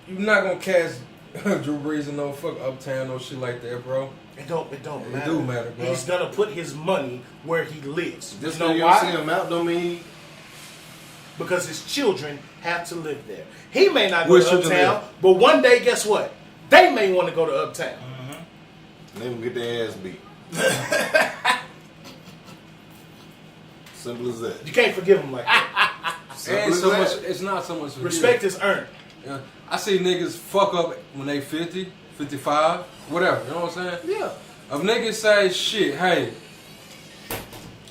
You're not gonna cast Drew Brees in no fuck uptown, no shit like that, bro. It don't matter. It do matter, bro. He's gonna put his money where he lives. Just you know because you why? don't see him out, don't mean Because his children have to live there. He may not go Where to should they uptown, live? but one day, guess what? They may want to go to uptown. they will get their ass beat. Simple as that. You can't forgive him like that. Simple And as so that. much, it's not so much Respect is earned. Yeah. I see niggas fuck up when they 50, 55, whatever. You know what I'm saying? Yeah. If niggas say, shit, hey,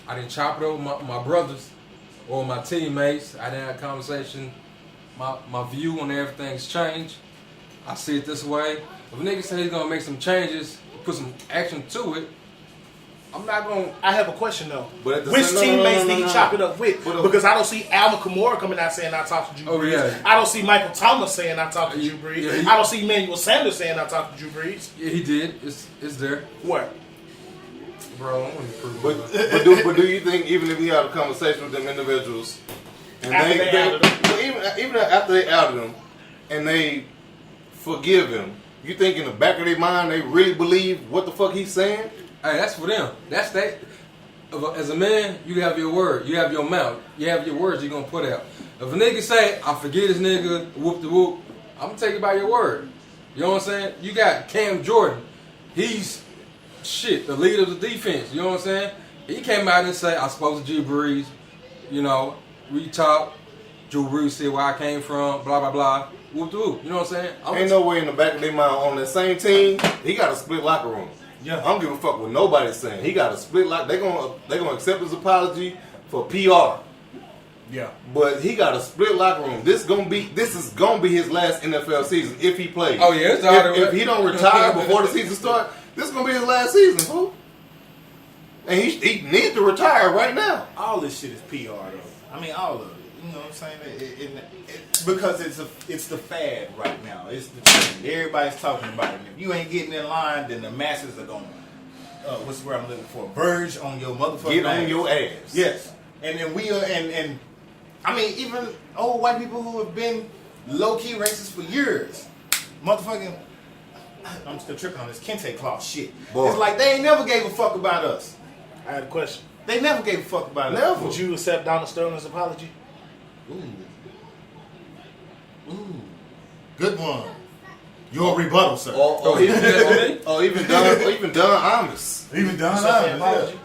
I didn't chop it over my brothers or my teammates. I didn't have a conversation. My view on everything's changed. I see it this way. If a nigga say he's gonna make some changes, put some action to it, I'm not gonna. I have a question though. But at the Which same- no, teammates no, did he no. chop it up with? But, Because I don't see Alvin Kamara coming out saying I talked to Drew Oh, Brees. yeah. I don't see Michael Thomas saying I talked to Yeah, Drew Brees. yeah, he- I don't see Emmanuel Sanders saying I talked to Drew Brees. Yeah, he did. It's there, What? bro. I want to prove But it. but do you think even if he had a conversation with them individuals, and After they outed him. well, even after they outed him, and they forgive him, you think in the back of their mind they really believe what the fuck he's saying? Hey, that's for them. That's that. As a man, you have your word. You have your mouth. You have your words you're gonna put out. If a nigga say, I forget this nigga, whoop de whoop, I'm gonna take it by your word. You know what I'm saying? You got Cam Jordan. He's the leader of the defense. You know what I'm saying? He came out and said, I spoke to Drew Brees. You know, we talked. Drew Brees said where I came from, blah, blah, blah. Whoop de whoop. You know what I'm saying? Ain't no way in the back of their mind on that same team, he got a split locker room. Yeah. I don't give a fuck what nobody's saying. He got a split locker. They gonna accept his apology for PR. Yeah. But he got a split locker room. This is gonna be his last NFL season if he plays. Oh, yeah, it's if, already- if he don't retire before the season starts, this is gonna be his last season, fool. And he needs to retire right now. All this shit is PR though. I mean, all of it. You know what I'm saying? Because it's the fad right now. It's the trend. Everybody's talking about it. If you ain't getting in line, then the masses are going. What's the word I'm looking for? Verge on your motherfucking Get on ass. your ass. Yes, and then we are, and I mean, even old white people who have been low key racist for years, motherfucking. I'm still tripping on this kente cloth shit. Boy. It's like they ain't never gave a fuck about us. I had a question. They never gave a fuck about us. Never. Would you accept Donald Sterling's apology? Ooh, good one. Your rebuttal, sir. Or even Don Amos. Even Don Accept the Imus, apology?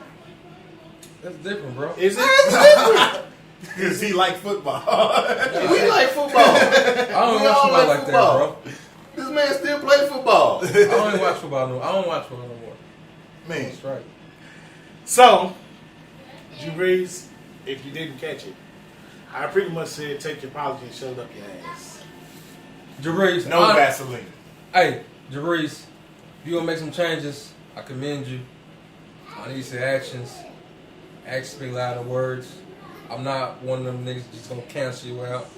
That's different, bro. Is it? because he like football. We like football. I don't We watch all football like like football. that, bro. This man still play football. I don't watch football no more. I don't watch football no more. Man, That's right. So, Drew Brees, if you didn't catch it, I pretty much said take your apology and shove it up your ass. Jabreeze, no Vaseline. Hey, Jabreeze, if you gonna make some changes, I commend you. I need some actions. Actions speak louder than words. I'm not one of them niggas just gonna cancel you out.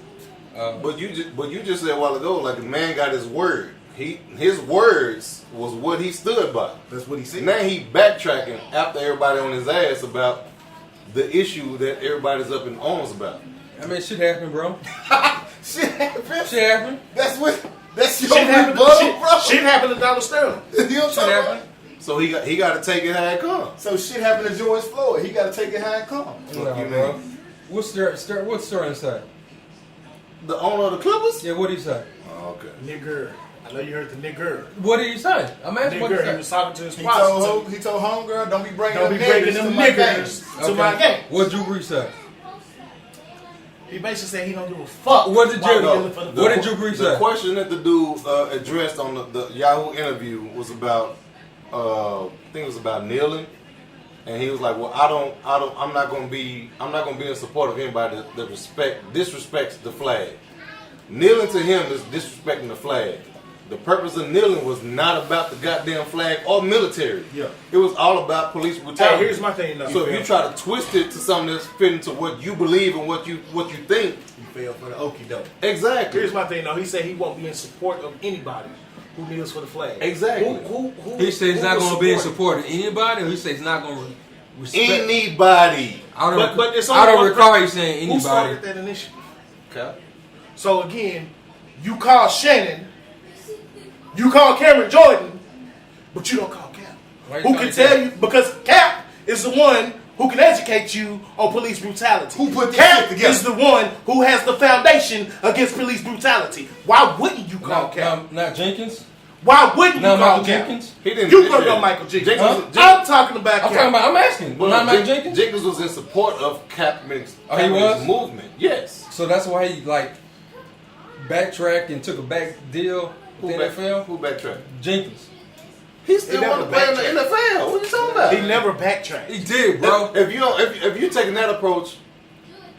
But you just said a while ago, like the man got his word. His words was what he stood by. That's what he said. Now he backtracking after everybody on his ass about the issue that everybody's up in arms about. I mean, shit happened, bro. Shit happened. Shit happened. That's your Shit happened, rebuttal, bro. shit happened to Donald Sterling. You know what I'm Shit talking about? happened. So he got to take it how it comes. So shit happened to George Floyd. He got to take it how it comes. Nah, you bro. mean? What's Sterling say? The owner of the Clippers? Yeah, what did he say? Oh, okay. Nigger. I know you heard the nigger. What did he say? I'm asking what he Nigger. He was said. talking to his He prostitute. told homegirl, don't be bringing Don't be breaking them niggers to my game. What Drew Brees say? He basically said he don't give a fuck. What did why you we know? dealing for the What did people. Drew Brees The say? question that the dude addressed on the Yahoo interview was about, I think it was about kneeling, and he was like, "Well, I'm not gonna be in support of anybody that disrespects the flag. Kneeling to him is disrespecting the flag. the purpose of kneeling was not about the goddamn flag or military. Yeah. It was all about police brutality. Hey, here's my thing though. So if you try to twist it to something that's fitting to what you believe and what you think, You fell for the okie doke. exactly. Here's my thing though. He said he won't be in support of anybody who kneels for the flag. Exactly. Who He said he's not will going to be in support support of anybody, or he said he's not going to respect. Anybody. But it's I only don't one recall person. you saying Who started anybody. that initiative? Okay. So again, you call Shannon, you call Cameron Jordan, but you don't call Cap. Why you Who calling can tell Cap? you? Because Cap is the one who can educate you on police brutality. Who put this Cap shit together? is the one who has the foundation against police brutality. Why wouldn't you call Cap? Not Jenkins. Why wouldn't you Not call Michael Cap? Jenkins. He didn't. You brought up Michael Jenkins. Huh? I'm talking about I'm Cap. talking about. I'm asking. Well, Not Michael Jenkins. Jenkins was in support of Kaepernick's, Oh, he was? movement. Yes. So that's why he like backtracked and took a back deal with the NFL. Who backtracked? Jenkins. He still He want to never play in the NFL. What you talking about? He never backtracked. He did, bro. If you don't, if you taking that approach,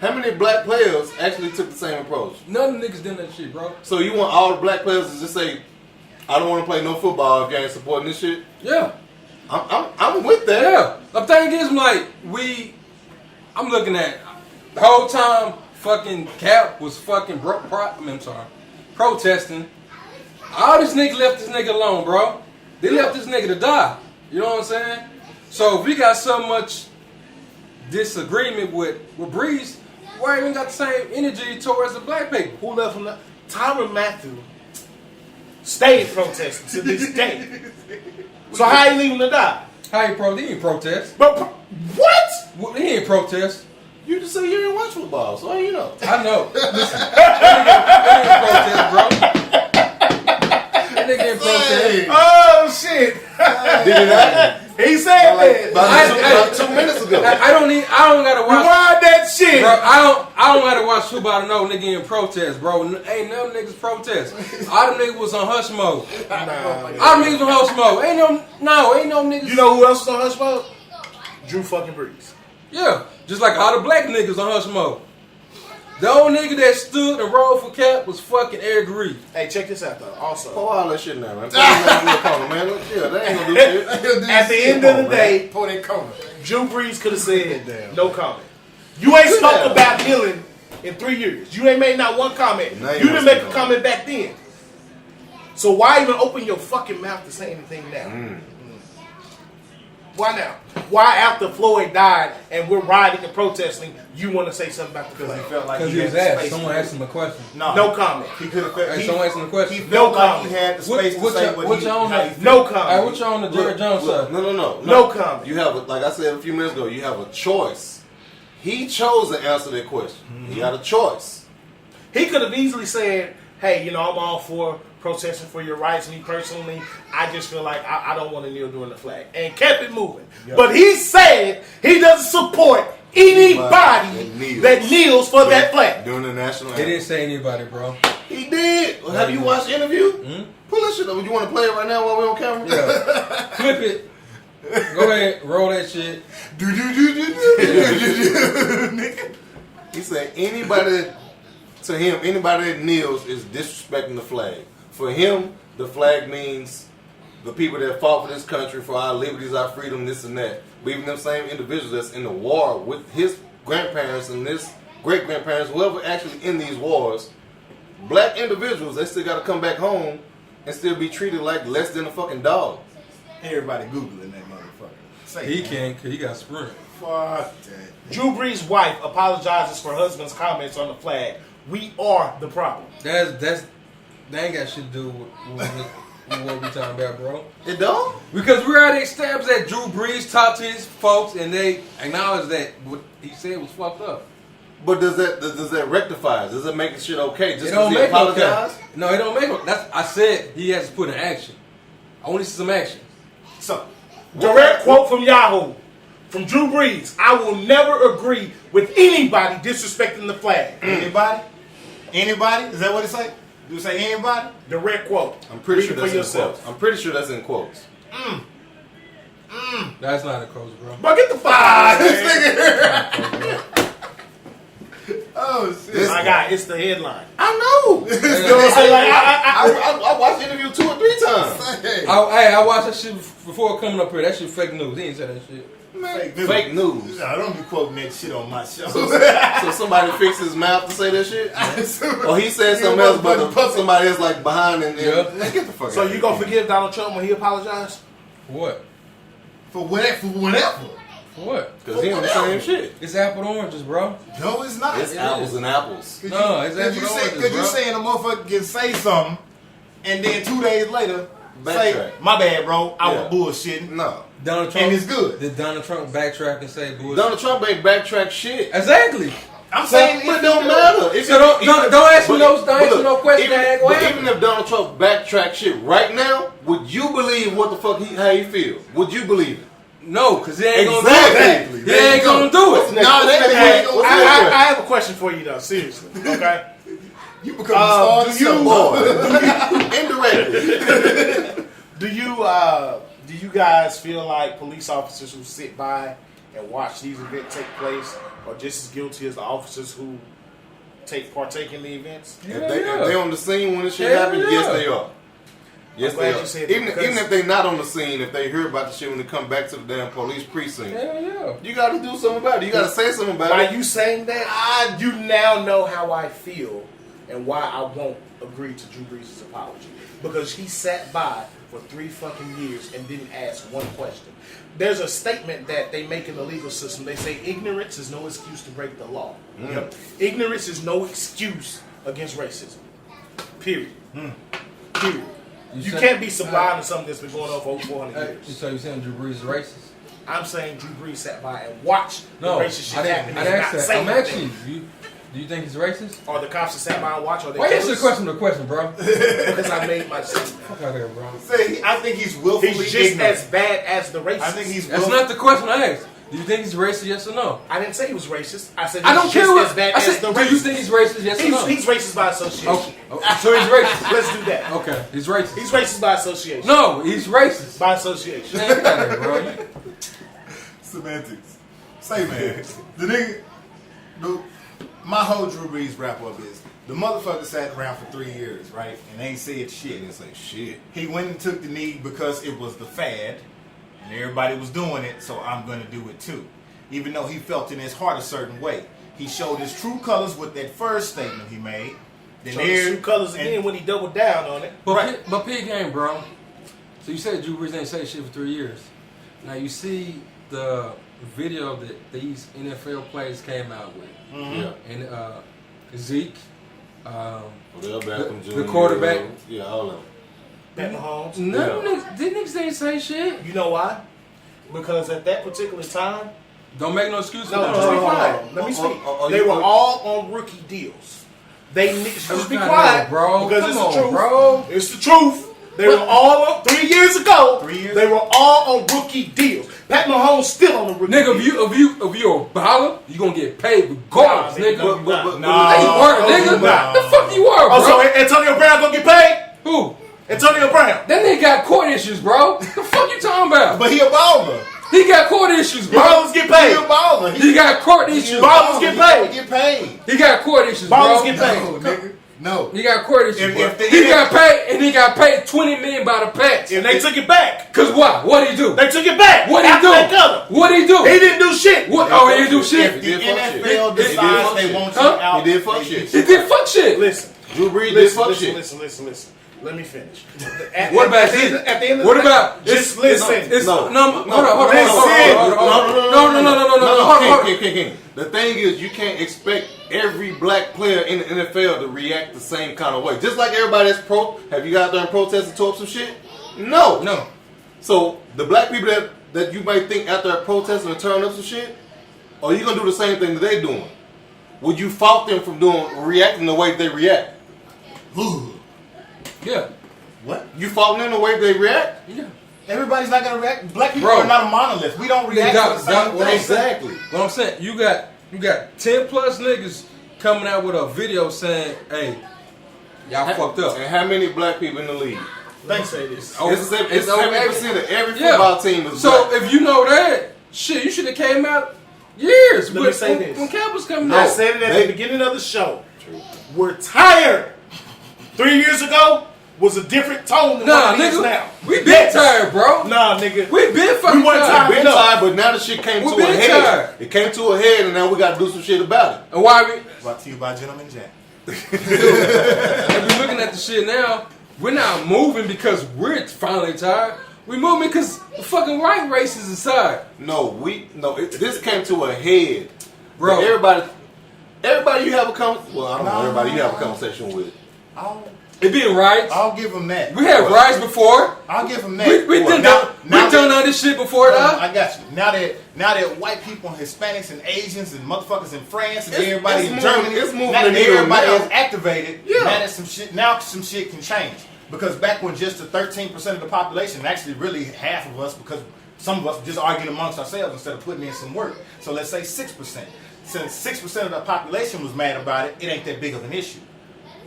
how many black players actually took the same approach? None of the niggas done that shit, bro. So you want all the black players to just say, "I don't want to play no football if you ain't supporting this shit." Yeah. I'm with that. Yeah. The thing is, like, I'm looking at the whole time fucking Cap was fucking protesting. All these niggas left this nigga alone, bro. They left this nigga to die. You know what I'm saying? So if we got so much disagreement with Brees, why even got the same energy towards the black people? Who left him? Tyrann Mathieu stayed protesting to this day. So how you leave him to die? How he didn't protest. But what? Well, he didn't protest. You just say you didn't watch football, so how you know? I know. Listen, that nigga didn't protest, bro. That nigga didn't protest. Oh shit! Did it happen? He said that. About 2 minutes ago. I don't gotta watch. Rewind that shit. Bro, I don't gotta watch football to know nigga in protest, bro. Ain't none niggas protest. All them niggas was on hush mode. All them niggas on hush mode. Ain't no niggas. You know who else was on hush mode? Drew fucking Brees. Yeah, just like all the black niggas on hush mode. The only nigga that stood and rolled for Cap was fucking Eric Reed. Hey, check this out though. Also, Pour all that shit now, man. Pour that corner, man. Look, yeah, they ain't gonna do shit. at the end of the day, Pour that corner. Drew Brees could have said no comment. You ain't spoke about kneeling in 3 years. You ain't made not one comment. Now you You didn't must make a know. comment back then. So why even open your fucking mouth to say anything now? Why now? Why after Floyd died and we're rioting and protesting, you want to say something about the Because he flag? felt like Because he he was had the asked. space. Someone asked him a question. No comment. He could have felt. Hey, He, someone asked him a he question. felt No like comment. he had the space to say what he on how he the- felt. No Hey, comment. what you on the Jerry Jones side? No. No comment. You have, like I said a few minutes ago, you have a choice. He chose to answer that question. He got a choice. He could have easily said, hey, you know, I'm all for protesting for your rights. Me personally, I just feel like I don't want to kneel during the flag. And kept it moving. Yep. But he said he doesn't support anybody that kneels for that flag. During the national He anthem. didn't say anybody, bro. He did. Well, have you watched the interview? Pull that shit up. You want to play it right now while we're on camera? Yeah. Flip it. Go ahead, roll that shit. He said anybody that kneels is disrespecting the flag. For him, the flag means the people that fought for this country, for our liberties, our freedom, this and that. But even them same individuals that's in the war with his grandparents and his great-grandparents, whoever actually in these wars, black individuals, they still got to come back home and still be treated like less than a fucking dog. Everybody Googling that motherfucker. Say He it, man. can't, because he got sprint. Fuck that. Drew Brees' wife apologizes for husband's comments on the flag. We are the problem. That ain't got shit to do with what we talking about, bro. It don't? Because we already established that Drew Brees talked to his folks and they acknowledged that what he said was fucked up. But does that rectify? Does it make the shit okay? Just It because don't he make apologized? okay. No, it don't make it. I said he has to put in action. I want to see some action. So, Direct quote from Yahoo. From Drew Brees. I will never agree with anybody disrespecting the flag. anybody? Anybody? Is that what it say? Do it say anybody? Direct quote. I'm pretty Read sure it that's for in yourself. quotes. I'm pretty sure that's in quotes. That's not a coach, bro. Bro, get the fuck out of here. Oh Oh shit! This My guy, it's the headline. I know. You know what I'm saying? Like, I watched the interview 2 or 3 times. I watched that shit before coming up here. That shit fake news. He ain't said that shit. Man, fake news. I don't be quoting that shit on my show. So somebody fixed his mouth to say that shit? Or he said something else, but somebody else like behind and man, get the fuck So out. you gonna forgive Donald Trump when he apologized? For what? For whatever. For what? Because he on the same shit. It's apple and oranges, bro. No, it's not. It's apples and apples. No, it's apple and oranges, Because bro. you saying a motherfucker can say something, and then 2 days later, say, Backtrack. my bad, bro, I Yeah. was bullshitting. No. Donald Trump. And it's good. Did Donald Trump backtrack and say bullshit? Donald Trump ain't backtrack shit. Exactly. I'm saying But it don't matter. If So don't ask me no question. Even if Donald Trump backtrack shit right now, would you believe what the fuck how he feel? Would you believe it? No, because he ain't gonna Exactly. do it. He ain't gonna do What's it. next? No, What's that next? ain't gonna What's do next? I have a question for you though, seriously. Okay. You become the star of the show. Indirectly. Do you guys feel like police officers who sit by and watch these events take place are just as guilty as the officers who partake in the events? If they on the scene when this shit Hell happens, yeah. yes they are. Yes I'm glad they you are. said that Even because- if they not on the scene, if they hear about the shit when they come back to the damn police precinct, Hell yeah. you got to do something about it. You got to say something about By it. you saying that, you now know how I feel and why I won't agree to Drew Brees' apology. Because he sat by for 3 fucking years and didn't ask one question. There's a statement that they make in the legal system. They say ignorance is no excuse to break the law. Yep. Ignorance is no excuse against racism. Period. Period. You can't be sublime to something that's been going on for over 400 years. So you saying Drew Brees is racist? I'm saying Drew Brees sat by and watched No, the racist shit I happen. didn't and ask not that. say I'm anything. asking you. Do you think he's racist? Or the cops that sat by and watched, or they Why answer the killers? question, bro? Because I made my statement. Fuck out here, bro. Say, I think he's willfully He's just ignorant. as bad as the racist. I think he's That's willfully... not the question I asked. Do you think he's racist? Yes or no? I didn't say he was racist. I said he's I don't care just what. as bad I as said, the do racist. you think he's racist? Yes or no? He's racist by association. Okay. So he's racist. Let's do that. Okay, he's racist. He's racist by association. No, he's racist. By association. Man, get out of here, bro. Semantics. Say, man, the nigga, my whole Drew Brees wrap up is the motherfucker sat around for 3 years, right, and ain't said He shit. didn't say shit. He went and took the knee because it was the fad, and everybody was doing it, so I'm gonna do it too. Even though he felt in his heart a certain way, he showed his true colors with that first statement he made. Then So his true colors again when he doubled down on it. But Pig game, bro. So you said Drew Brees ain't say shit for 3 years. Now you see the video that these NFL players came out with, Yeah. and Zeke, Odell Beckham Jr. the quarterback. Yeah, all of them. Pat Mahomes. None of them niggas ain't say shit. You know why? Because at that particular time, Don't make no excuses. no, for just be that. quiet. Let me speak. oh, They you- were all on rookie deals. Just be Come quiet, on, bro. Because Come it's the on, truth, bro. It's the truth. They were all on 3 years ago. 3 years They were all on rookie deals. Pat Mahomes still on the rookie. Nigga, deal. if you're a baller, you gonna get paid regardless, Nah, nigga. nigga. But- Hey, you were, nigga. nah. The fuck you were, bro? Oh, so Antonio Brown gonna get paid? Who? Antonio Brown. That nigga got court issues, bro. The fuck you talking about? But he a baller. He got court issues, bro. Ballers get He a paid. baller. He got court issues. Ballers get paid. He get paid. He got court issues, Ballers bro. get paid. No, nigga. No. He got court issues, If- bro. if the He NFL got paid, and he got paid $20 million by the Pats. And they took it back. Cause what? What'd he do? They took it back. What'd he After do? they cut him. What'd he do? He didn't do shit. What? Oh, he didn't do If shit. the did fuck NFL shit. decides He did fuck they shit. want you Huh? out, He did fuck they- shit. He did fuck shit. Listen. Drew Brees did Listen, fuck listen, shit. listen. Let me finish. What about at the Zeke? end of What the about? Just listen. No, No. hold on. King. The thing is, you can't expect every black player in the NFL to react the same kind of way. Just like everybody that's have you got out there and protested and tore up some shit? No. No. So the black people that you might think out there protesting and tearing up some shit, are you gonna do the same thing that they doing? Would you fault them from reacting the way they react? Yeah. What? You faulting them the way they react? Yeah. Everybody's not gonna react. Black people Bro. are not a monolith. We don't react to the same thing. Exactly. What I'm saying, you got 10 plus niggas coming out with a video saying, "Hey, y'all fucked up." And how many black people in the league? Thanks, say this. Oh, It's 70% of every Yeah. football team is So black. if you know that, shit, you should have came out Years. Let me say this. When Cap was coming I out. said it at the beginning of the show. We're tired. 3 years ago was a different tone than what it is now. We been tired, bro. Nah, nigga. We been fucking We weren't tired. Been tired, but now the shit came to a head. Tired. It came to a head, and now we got to do some shit about it. And why we? Brought to you by Gentleman Jack. If we're looking at the shit now, we're not moving because we're finally tired. We moving because the fucking white race is inside. This came to a head, bro. Everybody you have a everybody you have a conversation with. It being right. I'll give them that. We had rights before. I'll give them that. We done all this shit before that. I got you. Now that white people, and Hispanics and Asians and motherfuckers in France and everybody in Germany, now that everybody is activated, now some shit can change. Because back when just the 13% of the population, actually really half of us, because some of us just arguing amongst ourselves instead of putting in some work. So let's say 6%. Since 6% of the population was mad about it, it ain't that big of an issue.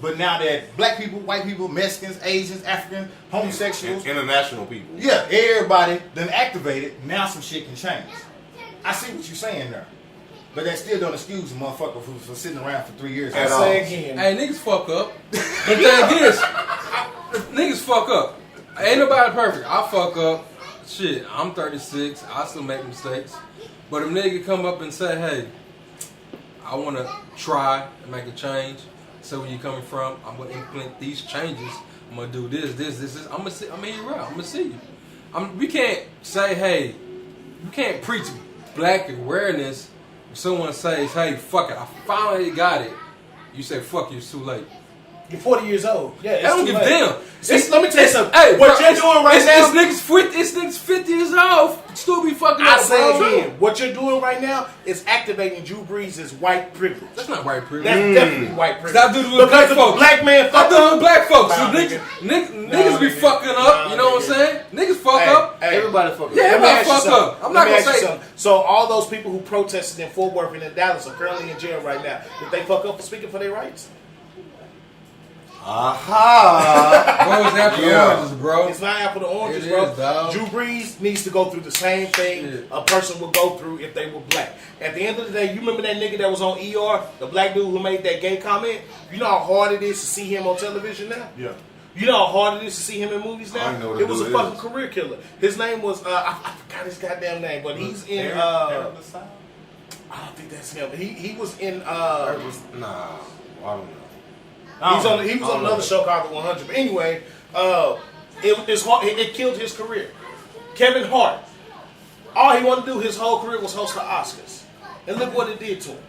But now that black people, white people, Mexicans, Asians, Africans, homosexuals, international people, everybody done activated, now some shit can change. I see what you're saying there. But that still don't excuse a motherfucker for sitting around for 3 years. I say again. Hey, niggas fuck up. The thing is, niggas fuck up. Ain't nobody perfect. I fuck up. Shit, I'm 36. I still make mistakes. But if nigga come up and say, hey, I want to try and make a change. So where you coming from? I'm gonna implement these changes. I'm gonna do this. I'm gonna hear you out. I'm gonna see you. We can't say, hey, you can't preach black awareness. If someone says, hey, fuck it, I finally got it. You say, fuck you, it's too late. You're 40 years old. Yeah, it's I don't too give a late. damn. Let me tell you something. Hey, what you're doing right now. This nigga's 50 years old. Still be fucking up. I say again, what you're doing right now is activating Drew Brees' white privilege. That's not white privilege. That's definitely white privilege. I do it with black folks. Black man I do it with black folks. Nah, So niggas be fucking up. You know what I'm saying? Niggas fuck up. Hey, everybody fuck up. Yeah, everybody fuck up. I'm not gonna say something. So all those people who protested in Fort Worth and in Dallas are currently in jail right now. Did they fuck up for speaking for their rights? Aha! Bro, it's apple to oranges, bro. It's not apple to oranges, It bro. is, dog. Drew Brees needs to go through the same thing a person would go through if they were black. At the end of the day, you remember that nigga that was on ER, the black dude who made that gay comment? You know how hard it is to see him on television now? Yeah. You know how hard it is to see him in movies now? I know what it was a dude fucking is. career killer. His name was, I forgot his goddamn name, but he's in, I don't think that's him. He was in, Nah, I don't know. He was on another show called The 100. But anyway, it killed his career. Kevin Hart, all he wanted to do his whole career was host the Oscars. And look what it did to him.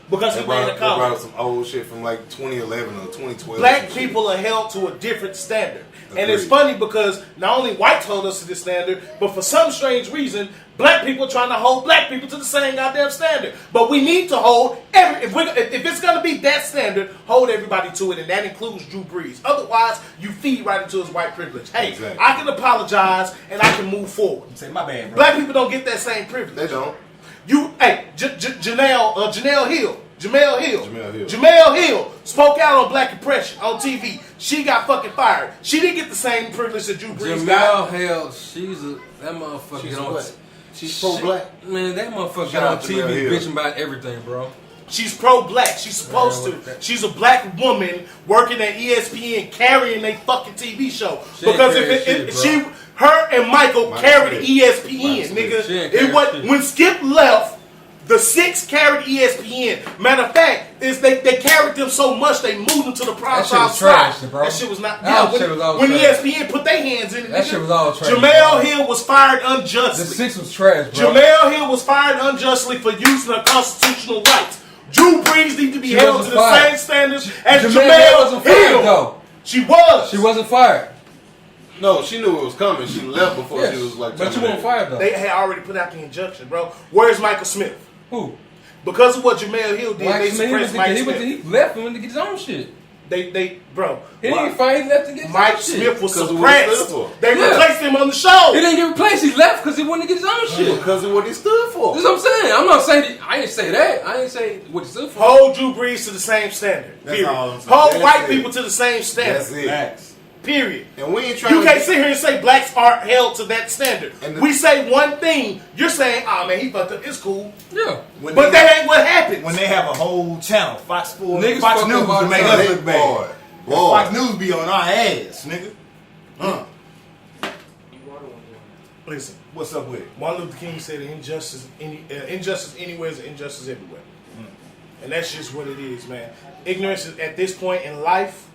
Because he made a They brought comment. up some old shit from like 2011 or 2012. Black people are held to a different standard. And it's Agreed. funny because not only whites hold us to this standard, but for some strange reason, black people are trying to hold black people to the same goddamn standard. But we need to hold if it's going to be that standard, hold everybody to it, and that includes Drew Brees. Otherwise, you feed right into his white privilege. Hey, Exactly. I can apologize and I can move forward. Say my bad, bro. Black people don't get that same privilege. They don't. Jamel Hill spoke out on black oppression on TV. She got fucking fired. She didn't get the same privilege that Drew Brees got. Jamel Hill, that motherfucker. She's on what? She's pro-black. Man, that motherfucker Shout got on out to TV Jamel Hill. bitching about everything, bro. She's pro-black. She's supposed to. She's a black woman working at ESPN carrying a fucking TV show. Because her and Michael carried ESPN, nigga. It was when Skip left. The 6 carried ESPN. Matter of fact, they carried them so much they moved them to the prime time slot. That shit was not. When ESPN put their hands in it, that shit was all trash. Jamel Hill was fired unjustly. The 6 was trash, bro. Jamel Hill was fired unjustly for using her constitutional rights. Drew Brees need to be held to the same standards as Jamel Hill. She was. She wasn't fired. No, she knew it was coming. She left before she was like. But you weren't fired though. They had already put out the injunction, bro. Where's Michael Smith? Who? Because of what Jamel Hill did, they suppressed Mike Smith. He left and went to get his own shit. Bro. He didn't fight. He left to get his Mike own shit. Smith was suppressed. They replaced him on the show. He didn't get replaced. He left because he wanted to get his own shit. Because of what he stood for. That's what I'm saying. I'm not saying. I didn't say that. I didn't say what he stood for. Hold Drew Brees to the same standard. That's all I'm saying. Hold white people to the same standard. That's it. Period. And we ain't trying You to can't sit here and say blacks aren't held to that standard. We say one thing, you're saying, oh man, he fucked up, it's cool. Yeah. But that ain't what happens. When they have a whole channel, Fox Sports, Niggas Fox fuck News up all to the make time. us look bad. Boy. Fox News be on our ass, nigga. Listen, What's up with it? Martin Luther King said injustice anywhere is injustice everywhere. And that's just what it is, man. Ignorance at this point in life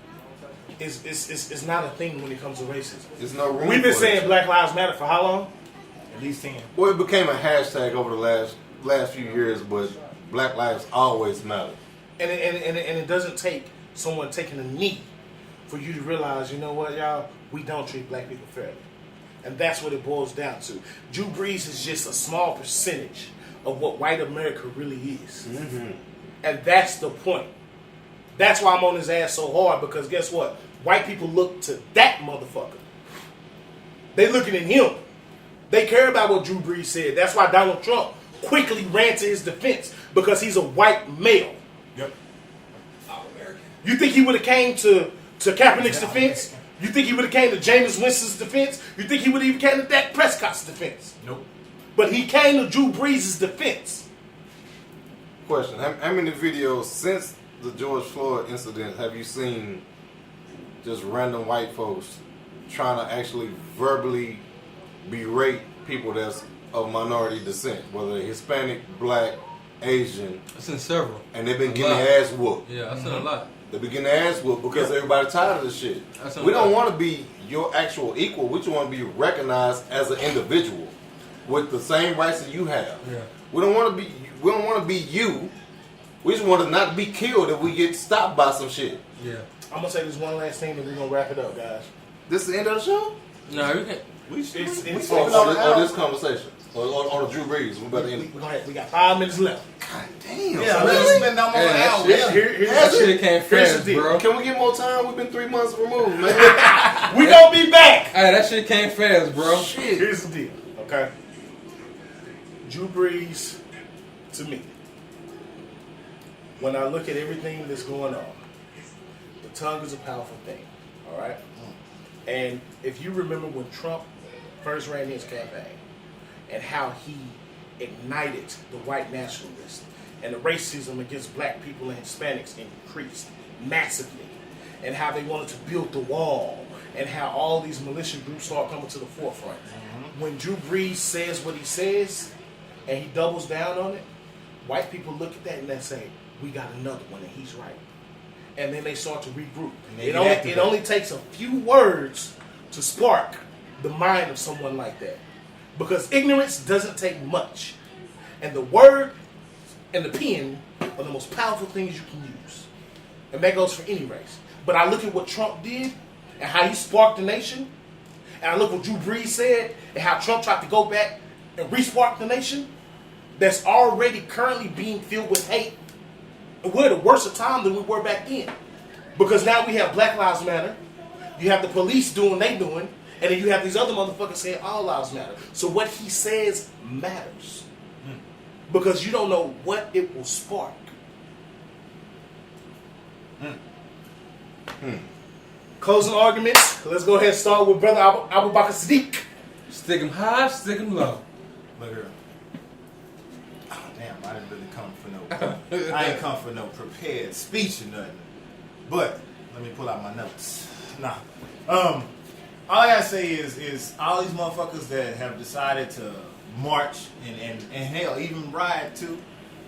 is not a thing when it comes to racism. There's no room. We've been for saying it. Black Lives Matter for how long? At least 10. Well, it became a hashtag over the last few years, but Black lives always matter. And it doesn't take someone taking a knee for you to realize, you know what, y'all, we don't treat black people fairly. And that's what it boils down to. Drew Brees is just a small percentage of what white America really is. Mm-hmm. And that's the point. That's why I'm on his ass so hard, because guess what? White people look to that motherfucker. They looking at him. They care about what Drew Brees said. That's why Donald Trump quickly ran to his defense, because he's a white male. Yep. You think he would have came to Kaepernick's defense? You think he would have came to Jameis Winston's defense? You think he would have even came to Dak Prescott's defense? Nope. But he came to Drew Brees' defense. Question: how many videos since the George Floyd incident have you seen just random white folks trying to actually verbally berate people that's of minority descent, whether they're Hispanic, Black, Asian, I've seen several. and they've been A getting lot. their ass whooped? Yeah, I've seen a lot. They've been getting their ass whooped because everybody tired of this shit. That's We don't right. want to be your actual equal. We just want to be recognized as an individual with the same rights that you have. Yeah. We don't want to be. We don't want to be you. We just want to not be killed if we get stopped by some shit. Yeah. I'm going to say this one last thing, and we're going to wrap it up, guys. This is the end of the show. No, you can't. It's Or this conversation, or the Drew Brees. We about to end it. we got 5 minutes left. God damn. Yeah, son. let's spend almost an hour. That shit came Here's fast, the deal. bro. Can we get more time? We've been 3 months removed, man. We going to be back. Hey, that shit came fast, bro. Shit. Here's the deal, okay? Drew Brees, to me, when I look at everything that's going on, the tongue is a powerful thing, all right? And if you remember when Trump first ran his campaign and how he ignited the white nationalists and the racism against black people and Hispanics increased massively, and how they wanted to build the wall, and how all these militia groups start coming to the forefront. When Drew Brees says what he says and he doubles down on it, white people look at that and they say, we got another one and he's right. And then they start to regroup. It only takes a few words to spark the mind of someone like that. Because ignorance doesn't take much. And the word and the pen are the most powerful things you can use. And that goes for any race. But I look at what Trump did and how he sparked the nation. And I look what Drew Brees said and how Trump tried to go back and re-spark the nation that's already currently being filled with hate. And we're at a worse time than we were back then. Because now we have Black Lives Matter. You have the police doing what they doing. And then you have these other motherfuckers saying all lives matter. So what he says matters. Because you don't know what it will spark. Closing arguments. Let's go ahead and start with Brother Abu Bakr Siddiq. Stick 'em high, stick 'em low. Look here. Oh, damn, I didn't really come for no. I ain't come for no prepared speech or nothing. But let me pull out my notes. Nah. All I gotta say is all these motherfuckers that have decided to march and hell even riot too,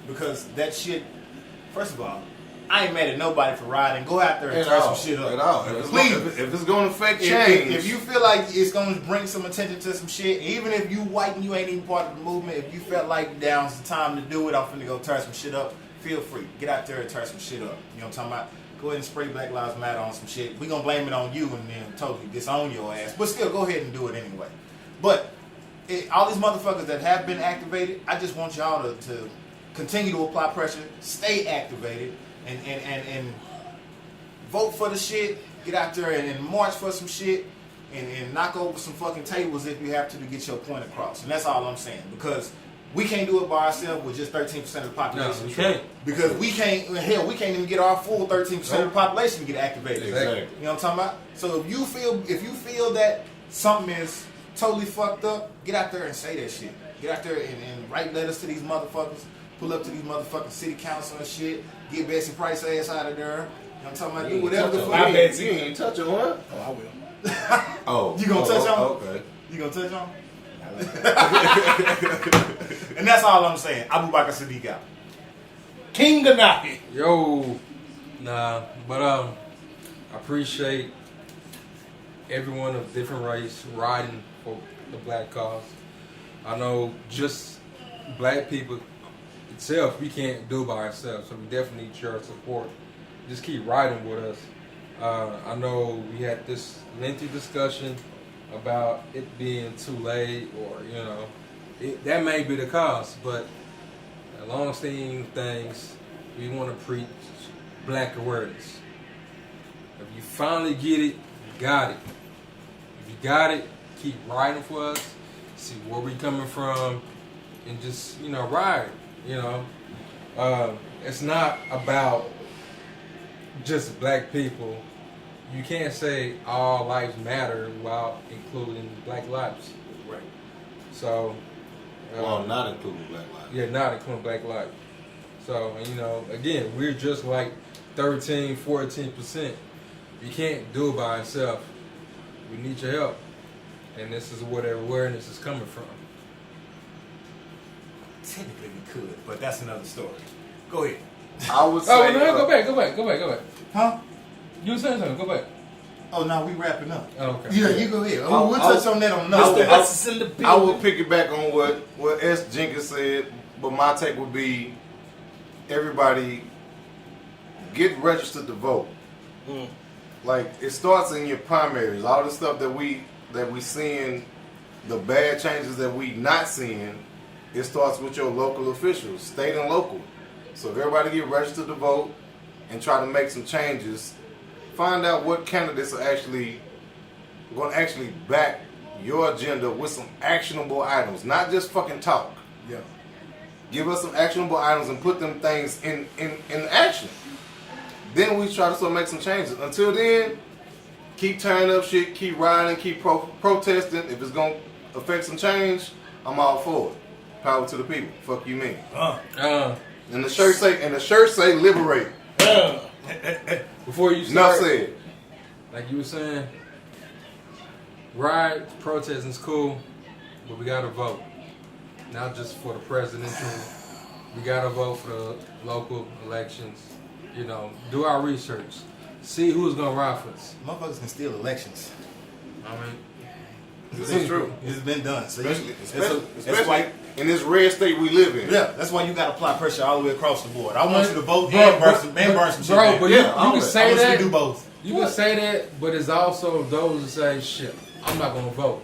because that shit. First of all, I ain't mad at nobody for rioting. Go out there and turn some shit up. At all. Please. If it's going to affect change. If you feel like it's going to bring some attention to some shit, even if you white and you ain't even part of the movement, if you felt like now's the time to do it, I'm finna go turn some shit up, feel free. Get out there and turn some shit up. You know what I'm talking about? Go ahead and spray Black Lives Matter on some shit. We gonna blame it on you and then totally disown your ass. But still, go ahead and do it anyway. But all these motherfuckers that have been activated, I just want y'all to continue to apply pressure, stay activated, and vote for the shit. Get out there and march for some shit, and knock over some fucking tables if you have to get your point across. And that's all I'm saying. Because We can't do it by ourselves with just 13% of the population. No, we can't. Because we can't, hell, we can't even get our full 13% of the population to get activated. Exactly. You know what I'm talking about? So if you feel that something is totally fucked up, get out there and say that shit. Get out there and write letters to these motherfuckers. Pull up to these motherfucking city council and shit. Get Betsy Price ass out of there. You know what I'm talking about? Do whatever the fuck. You ain't touch on her. Oh, I will. Oh. You gonna touch on? Okay. You gonna touch on? And that's all I'm saying. Abu Bakr Siddiq out. King Gaddafi. Yo, nah, but I appreciate everyone of different race riding for the black cause. I know just black people itself, we can't do by ourselves, so we definitely need your support. Just keep riding with us. I know we had this lengthy discussion about it being too late, or that may be the cause, but along these things, we want to preach black awareness. If you finally get it, you got it. If you got it, keep riding for us, see where we coming from, and just ride. It's not about just black people. You can't say all lives matter while including black lives. Right. So. Well, not including black lives. Yeah, not including black lives. So, again, we're just like 13, 14%. You can't do it by yourself. We need your help. And this is where the awareness is coming from. Technically we could, but that's another story. Go ahead. I would say. Oh, no, go back. Huh? You were saying something, go back. Oh, no, we wrapping up. Oh, okay. Yeah, you go ahead. We'll touch on that on another day. I will piggyback on what S. Jenkins said, but my take would be everybody get registered to vote. Like, it starts in your primaries. All the stuff that we seeing, the bad changes that we not seeing, it starts with your local officials, state and local. So if everybody get registered to vote and try to make some changes, find out what candidates are actually going to actually back your agenda with some actionable items, not just fucking talk. Yeah. Give us some actionable items and put them things in action. Then we try to sort of make some changes. Until then, keep tearing up shit, keep riding, keep protesting. If it's going to affect some change, I'm all for it. Power to the people. Fuck you mean. And the shirt say liberate. Before you Enough start, said. like you were saying, ride, protesting's cool, but we gotta vote. Not just for the presidential. We gotta vote for the local elections. Do our research. See who's gonna ride for us. Motherfuckers can steal elections. I mean, This is true. It's been done. So that's Especially why. in this red state we live in. Yeah, that's why you got to apply pressure all the way across the board. I want you to vote Bro, and burn some shit. bro, down. but Yeah, you can say I want you that. to do both. You can say that, but it's also those who say, "Shit, I'm not gonna vote."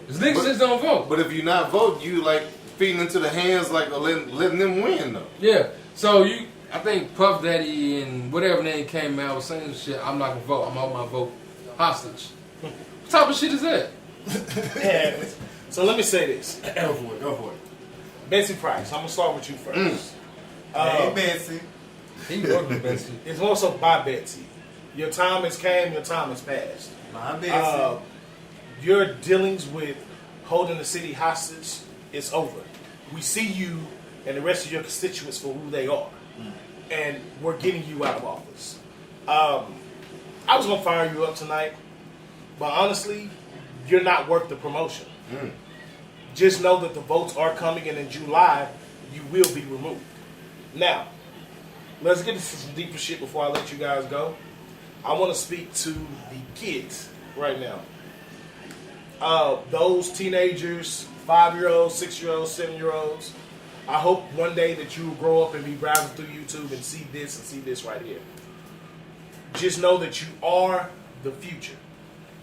This niggas just don't vote. But if you not vote, you like feeding into the hands, like letting them win though. Yeah. So I think Puff Daddy and whatever name came out was saying shit. I'm not gonna vote. I'm on my vote hostage. What type of shit is that? Yeah. So let me say this. Go for it. Betsy Price, I'm going to start with you first. Hey, Betsy. He worked with Betsy. It's also by Betsy. Your time has came, your time has passed. My Betsy. Your dealings with holding the city hostage is over. We see you and the rest of your constituents for who they are. And we're getting you out of office. I was going to fire you up tonight, but honestly, you're not worth the promotion. Just know that the votes are coming, and in July, you will be removed. Now, let's get into some deeper shit before I let you guys go. I want to speak to the kids right now. Those teenagers, 5-year-olds, 6-year-olds, 7-year-olds, I hope one day that you will grow up and be browsing through YouTube and see this right here. Just know that you are the future.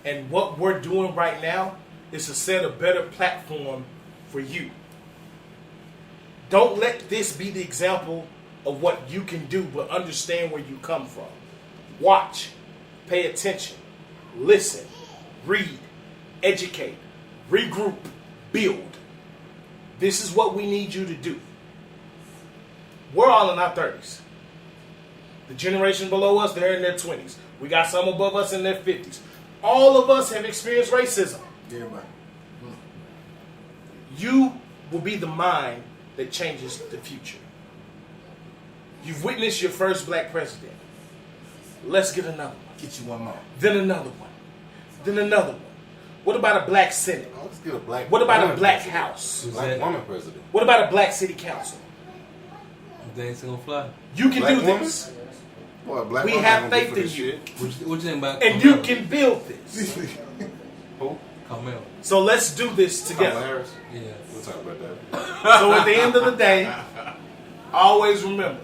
And what we're doing right now is to set a better platform for you. Don't let this be the example of what you can do, but understand where you come from. Watch, pay attention, listen, read, educate, regroup, build. This is what we need you to do. We're all in our 30s. The generation below us, they're in their 20s. We got some above us in their 50s. All of us have experienced racism. Everybody. You will be the mind that changes the future. You've witnessed your first black president. Let's get another one. Get you one more. Then another one. Then another one. What about a black Senate? Oh, let's get a black. What about a woman black president. House? Black woman president. What about a black city council? They ain't gonna fly. You can Black do woman? this. Boy, black We woman have ain't gonna faith do for in this you. shit. What you think about And Carmel? you can build this. Who? Carmel. So let's do this Kamala together. Harris. Yeah. We'll talk about that. So at the end of the day, always remember,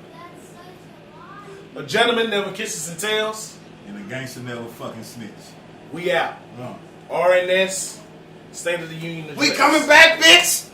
a gentleman never kisses and tells. And a gangster never fucking snitch. We out. No. R.N.S. State of the Union address. We coming back, bitch.